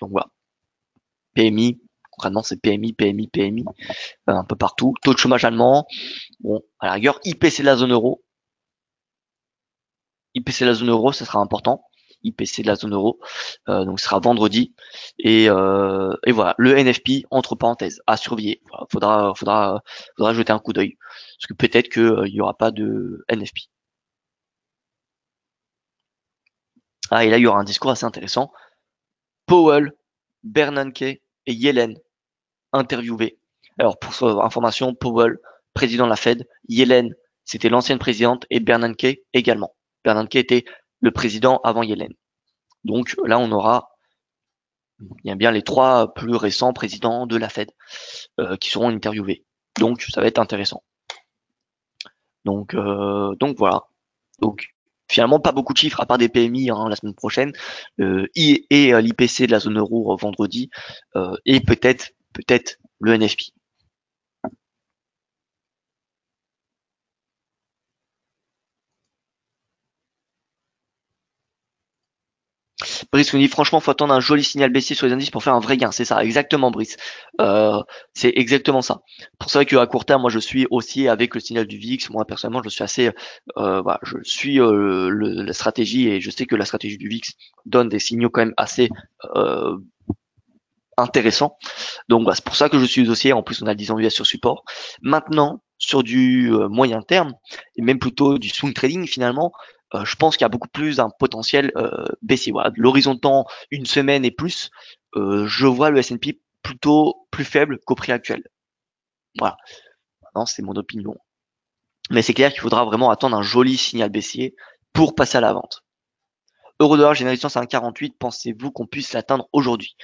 Donc voilà. PMI, concrètement, c'est PMI, PMI, PMI, un peu partout. Taux de chômage allemand. Bon, à la rigueur, IPC de la zone euro. IPC de la zone euro, ça sera important. IPC de la zone euro, donc ce sera vendredi et voilà le NFP entre parenthèses à surveiller. Voilà, faudra jeter un coup d'œil parce que peut-être que il y aura pas de NFP. Ah et là il y aura un discours assez intéressant. Powell, Bernanke et Yellen interviewés. Alors pour son information, Powell, président de la Fed, Yellen, c'était l'ancienne présidente et Bernanke également. Bernanke était le président avant Yellen. Donc là on aura il y a bien les trois plus récents présidents de la Fed qui seront interviewés. Donc ça va être intéressant. Donc voilà. Donc finalement pas beaucoup de chiffres à part des PMI hein, la semaine prochaine et l'IPC de la zone euro vendredi et peut-être le NFP. Brice nous dit franchement, faut attendre un joli signal baissier sur les indices pour faire un vrai gain. C'est ça, exactement, Brice. C'est exactement ça. Pour ça qu'à court terme, moi, je suis aussi avec le signal du VIX. Moi, personnellement, je suis assez, voilà, je suis la stratégie et je sais que la stratégie du VIX donne des signaux quand même assez intéressants. Donc, voilà, c'est pour ça que je suis haussier. En plus, on a le 10 ans US sur support. Maintenant, sur du moyen terme et même plutôt du swing trading, finalement, je pense qu'il y a beaucoup plus un potentiel baissier. Voilà, de l'horizon de temps, une semaine et plus, je vois le S&P plutôt plus faible qu'au prix actuel. Voilà, maintenant c'est mon opinion. Mais c'est clair qu'il faudra vraiment attendre un joli signal baissier pour passer à la vente. Euro-dollar, j'ai une résistance à 1,48. Pensez-vous qu'on puisse l'atteindre aujourd'hui?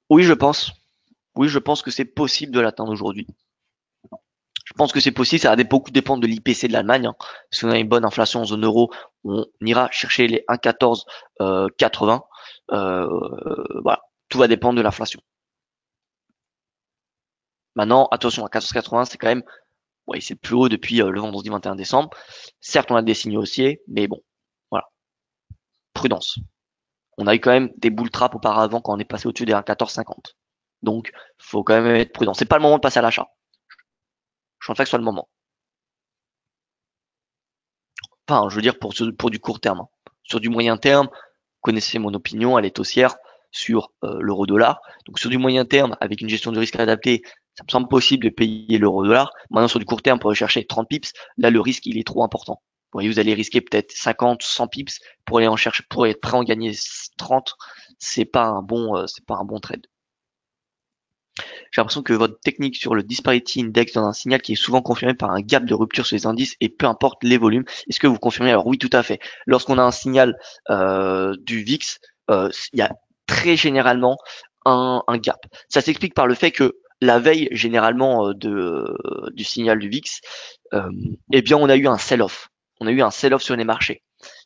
Oui, je pense. Oui, je pense que c'est possible de l'atteindre aujourd'hui. Je pense que c'est possible, ça va beaucoup dépendre de l'IPC de l'Allemagne. Hein. Si on a une bonne inflation en zone euro, on ira chercher les 1,1480. Voilà, tout va dépendre de l'inflation. Maintenant, attention, à 14,80, c'est quand même, ouais, c'est le plus haut depuis le vendredi 21 décembre. Certes, on a des signaux haussiers, mais bon, voilà, prudence. On a eu quand même des bull traps auparavant quand on est passé au-dessus des 1,1450. Donc, faut quand même être prudent. C'est pas le moment de passer à l'achat. Je pense pas que ce soit le moment. Enfin, je veux dire pour du court terme. Hein. Sur du moyen terme, connaissez mon opinion, elle est haussière sur l'euro-dollar. Donc sur du moyen terme, avec une gestion du risque adaptée, ça me semble possible de payer l'euro-dollar. Maintenant sur du court terme, pour aller chercher 30 pips, là le risque il est trop important. Vous voyez, vous allez risquer peut-être 50, 100 pips pour aller en chercher, pour être prêt à en gagner 30. C'est pas un bon trade. J'ai l'impression que votre technique sur le disparity index donne un signal qui est souvent confirmé par un gap de rupture sur les indices et peu importe les volumes. Est-ce que vous confirmez? Alors oui, tout à fait. Lorsqu'on a un signal du VIX, il y a très généralement un gap. Ça s'explique par le fait que la veille généralement du signal du VIX, eh bien on a eu un sell-off. On a eu un sell-off sur les marchés.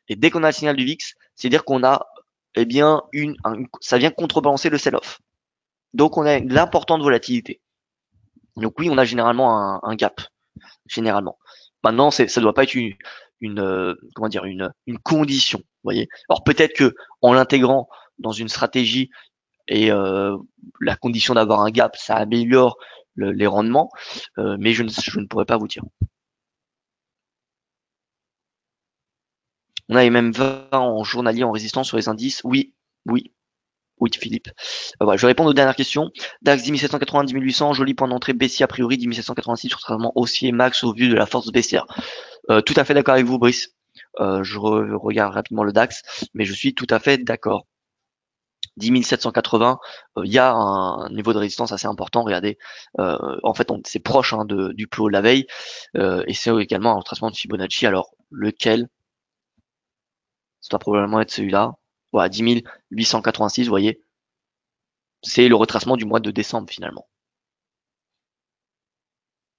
Et dès qu'on a le signal du VIX, c'est-à-dire qu'on a eh bien ça vient contrebalancer le sell-off. Donc on a de l'importante volatilité. Donc oui, on a généralement un gap, généralement. Maintenant, ça doit pas être comment dire, une condition, vous voyez. Alors peut-être que en l'intégrant dans une stratégie et la condition d'avoir un gap, ça améliore les rendements, mais je ne pourrais pas vous dire. On avait même 20 en journalier en résistance sur les indices. Oui, oui, oui, Philippe. Voilà, je vais répondre aux dernières questions. DAX 10 780, 10 800, joli point d'entrée baissier a priori, 10 786, contrairement haussier max au vu de la force baissière. Tout à fait d'accord avec vous, Brice. Je regarde rapidement le DAX, mais je suis tout à fait d'accord. 10 780, il y a un niveau de résistance assez important. Regardez, en fait, c'est proche hein, du plus haut de la veille, et c'est également un retracement de Fibonacci. Alors, lequel? Ça doit probablement être celui-là. Voilà, 10 886, vous voyez. C'est le retracement du mois de décembre finalement.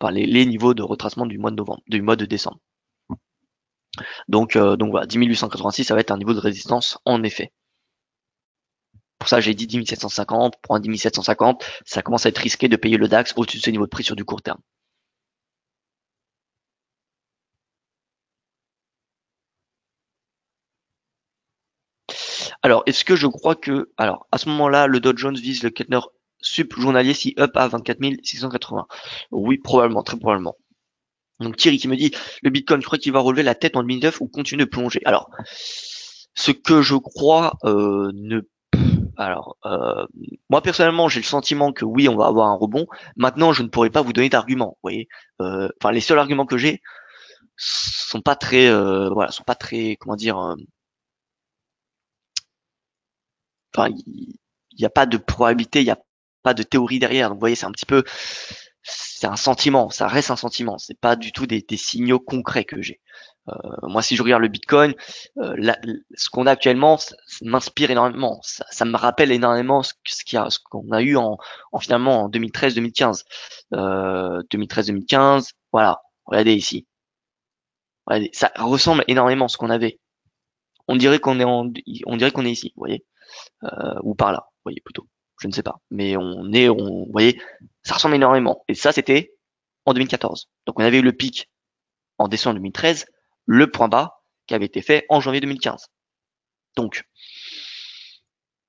Enfin, les niveaux de retracement du mois de novembre, du mois de décembre. Donc voilà, 10 886, ça va être un niveau de résistance en effet. Pour ça, j'ai dit 10 750. Pour un 10 750, ça commence à être risqué de payer le DAX au-dessus de ce niveau de prix sur du court terme. Alors, est-ce que je crois que, alors, à ce moment-là, le Dow Jones vise le Kettner sup journalier si up à 24 680? Oui, probablement, très probablement. Donc Thierry qui me dit, le Bitcoin, je crois qu'il va relever la tête en 2009 ou continuer de plonger? Alors, ce que je crois ne alors, moi personnellement, j'ai le sentiment que oui, on va avoir un rebond. Maintenant, je ne pourrais pas vous donner d'arguments. Vous voyez, enfin, les seuls arguments que j'ai sont pas très, voilà, sont pas très, comment dire, enfin, il n'y a pas de probabilité, il n'y a pas de théorie derrière. Donc, vous voyez, c'est un petit peu, c'est un sentiment, ça reste un sentiment. C'est pas du tout des signaux concrets que j'ai. Moi, si je regarde le Bitcoin, ce qu'on a actuellement, ça m'inspire énormément. Ça me rappelle énormément ce qu'on a eu finalement en 2013-2015. 2013-2015, voilà. Regardez ici. Regardez, ça ressemble énormément à ce qu'on avait. On dirait on dirait qu'on est ici, vous voyez, ou par là, vous voyez plutôt. Je ne sais pas, mais vous voyez, ça ressemble énormément. Et ça, c'était en 2014. Donc on avait eu le pic en décembre 2013, le point bas, qui avait été fait en janvier 2015. Donc,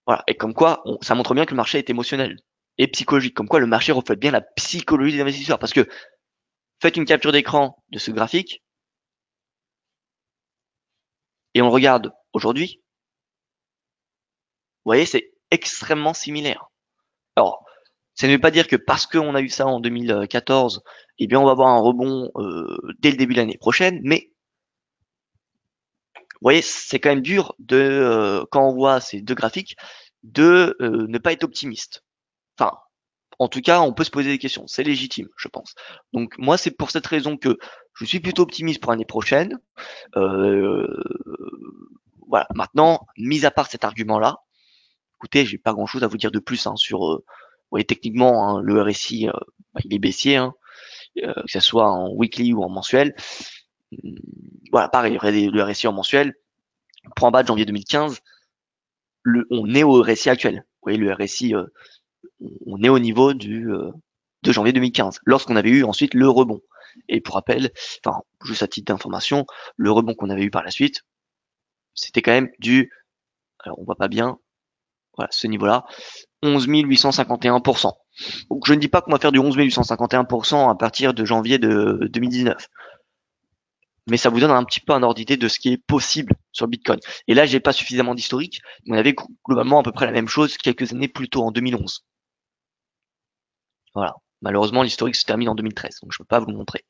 voilà. Et comme quoi, ça montre bien que le marché est émotionnel et psychologique. Comme quoi, le marché reflète bien la psychologie des investisseurs. Parce que faites une capture d'écran de ce graphique et on le regarde aujourd'hui. Vous voyez, c'est extrêmement similaire. Alors, ça ne veut pas dire que parce qu'on a eu ça en 2014, eh bien, on va avoir un rebond dès le début de l'année prochaine. Mais vous voyez, c'est quand même dur de quand on voit ces deux graphiques de ne pas être optimiste. Enfin, en tout cas, on peut se poser des questions. C'est légitime, je pense. Donc moi, c'est pour cette raison que je suis plutôt optimiste pour l'année prochaine. Euh, voilà. Maintenant, mis à part cet argument-là, écoutez, j'ai pas grand-chose à vous dire de plus sur. Vous voyez, techniquement, hein, le RSI, il est baissier, hein, que ce soit en weekly ou en mensuel. Voilà, pareil, le RSI en mensuel, point bas de janvier 2015, on est au RSI actuel. Vous voyez, le RSI, on est au niveau de janvier 2015, lorsqu'on avait eu ensuite le rebond. Et pour rappel, enfin, juste à titre d'information, le rebond qu'on avait eu par la suite, c'était quand même alors on voit pas bien, voilà, ce niveau-là, 11 851%. Donc je ne dis pas qu'on va faire du 11 851% à partir de janvier de 2019. Mais ça vous donne un petit peu un ordre d'idée de ce qui est possible sur le Bitcoin. Et là, j'ai pas suffisamment d'historique, mais on avait globalement à peu près la même chose quelques années plus tôt, en 2011. Voilà. Malheureusement, l'historique se termine en 2013, donc je peux pas vous le montrer.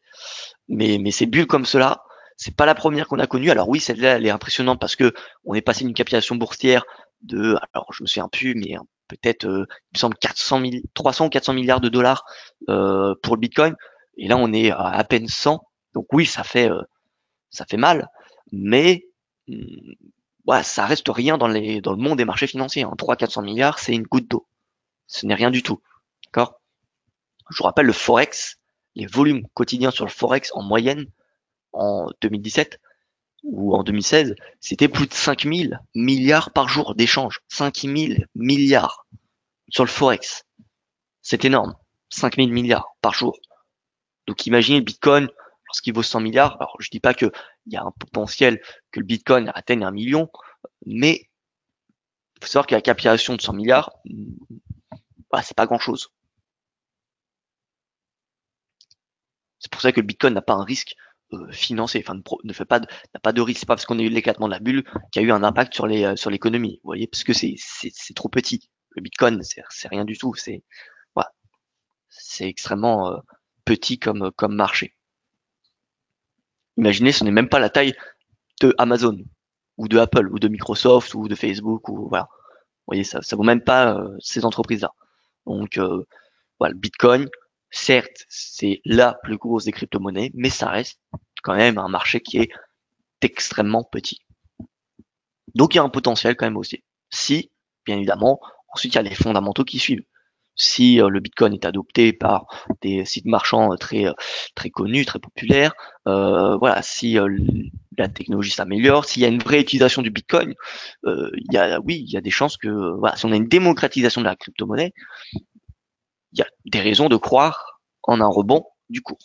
Mais ces bulles comme cela, c'est pas la première qu'on a connue. Alors oui, celle-là, elle est impressionnante parce que on est passé d'une capitalisation boursière alors je me souviens plus, mais peut-être, il me semble 300 ou 400 milliards de dollars pour le Bitcoin. Et là, on est à peine 100. Donc oui, ça fait mal, mais ouais, ça reste rien dans le monde des marchés financiers. 300-400 milliards, c'est une goutte d'eau. Ce n'est rien du tout. D'accord? Je vous rappelle le Forex, les volumes quotidiens sur le Forex en moyenne en 2017 ou en 2016, c'était plus de 5000 milliards par jour d'échanges. 5000 milliards sur le Forex. C'est énorme. 5000 milliards par jour. Donc imaginez le Bitcoin lorsqu'il vaut 100 milliards. Alors je dis pas qu'il y a un potentiel que le Bitcoin atteigne 1 million, mais il faut savoir que la capitalisation de 100 milliards, bah, c'est pas grand chose. C'est pour ça que le Bitcoin n'a pas un risque financier, enfin n'a pas de risque. C'est pas parce qu'on a eu l'éclatement de la bulle qu'il y a eu un impact sur l'économie. Vous voyez, parce que c'est trop petit. Le Bitcoin, c'est rien du tout. Voilà, c'est extrêmement petit comme marché. Imaginez, ce n'est même pas la taille de Amazon ou de Apple ou de Microsoft ou de Facebook ou voilà. Vous voyez, ça vaut même pas ces entreprises-là. Donc voilà, le Bitcoin, certes, c'est la plus grosse des crypto-monnaies, mais ça reste quand même un marché qui est extrêmement petit. Donc il y a un potentiel quand même aussi. Si, bien évidemment, ensuite il y a les fondamentaux qui suivent. Si le Bitcoin est adopté par des sites marchands très connus, très populaires, voilà, si la technologie s'améliore, s'il y a une vraie utilisation du Bitcoin, il y a des chances que, voilà, si on a une démocratisation de la crypto-monnaie, il y a des raisons de croire en un rebond du cours.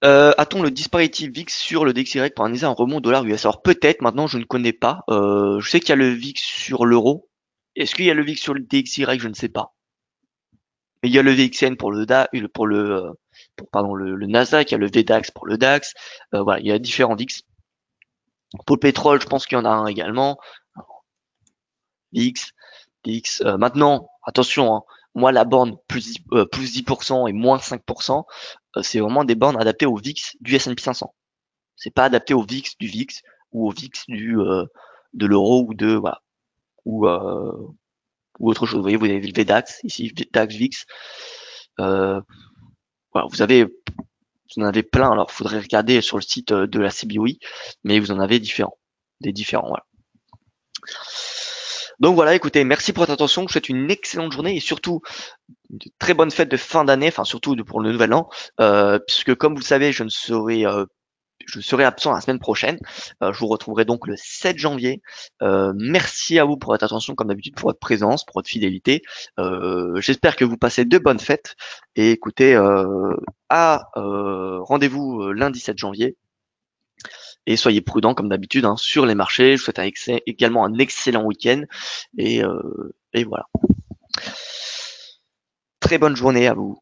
A-t-on le disparity VIX sur le DXY pour analyser un rebond dollar US? Alors peut-être, maintenant je ne connais pas. Je sais qu'il y a le VIX sur l'euro. Est-ce qu'il y a le VIX sur le DXY? Je ne sais pas. Mais il y a le VXN pour le le Nasdaq, il y a le VDAX pour le DAX. Voilà, il y a différents VIX. Pour le pétrole, je pense qu'il y en a un également. VIX, VIX. Maintenant, attention, hein, moi la borne plus 10% et moins 5%, c'est vraiment des bornes adaptées au VIX du S&P 500. C'est pas adapté au VIX du VIX ou au VIX de l'euro ou de voilà ou autre chose. Vous voyez, vous avez le VDAX ici, VDAX VIX. Voilà, vous en avez plein. Alors, il faudrait regarder sur le site de la CBOE, mais vous en avez des différents. Voilà. Donc voilà, écoutez, merci pour votre attention. Je vous souhaite une excellente journée et surtout une très bonne fête de fin d'année, enfin surtout pour le nouvel an, puisque comme vous le savez, je ne serai je serai absent la semaine prochaine. Je vous retrouverai donc le 7 janvier. Merci à vous pour votre attention, comme d'habitude, pour votre présence, pour votre fidélité. J'espère que vous passez de bonnes fêtes. Et écoutez, rendez-vous lundi 7 janvier. Et soyez prudents, comme d'habitude, hein, sur les marchés. Je vous souhaite également un excellent week-end. Et voilà. Très bonne journée à vous.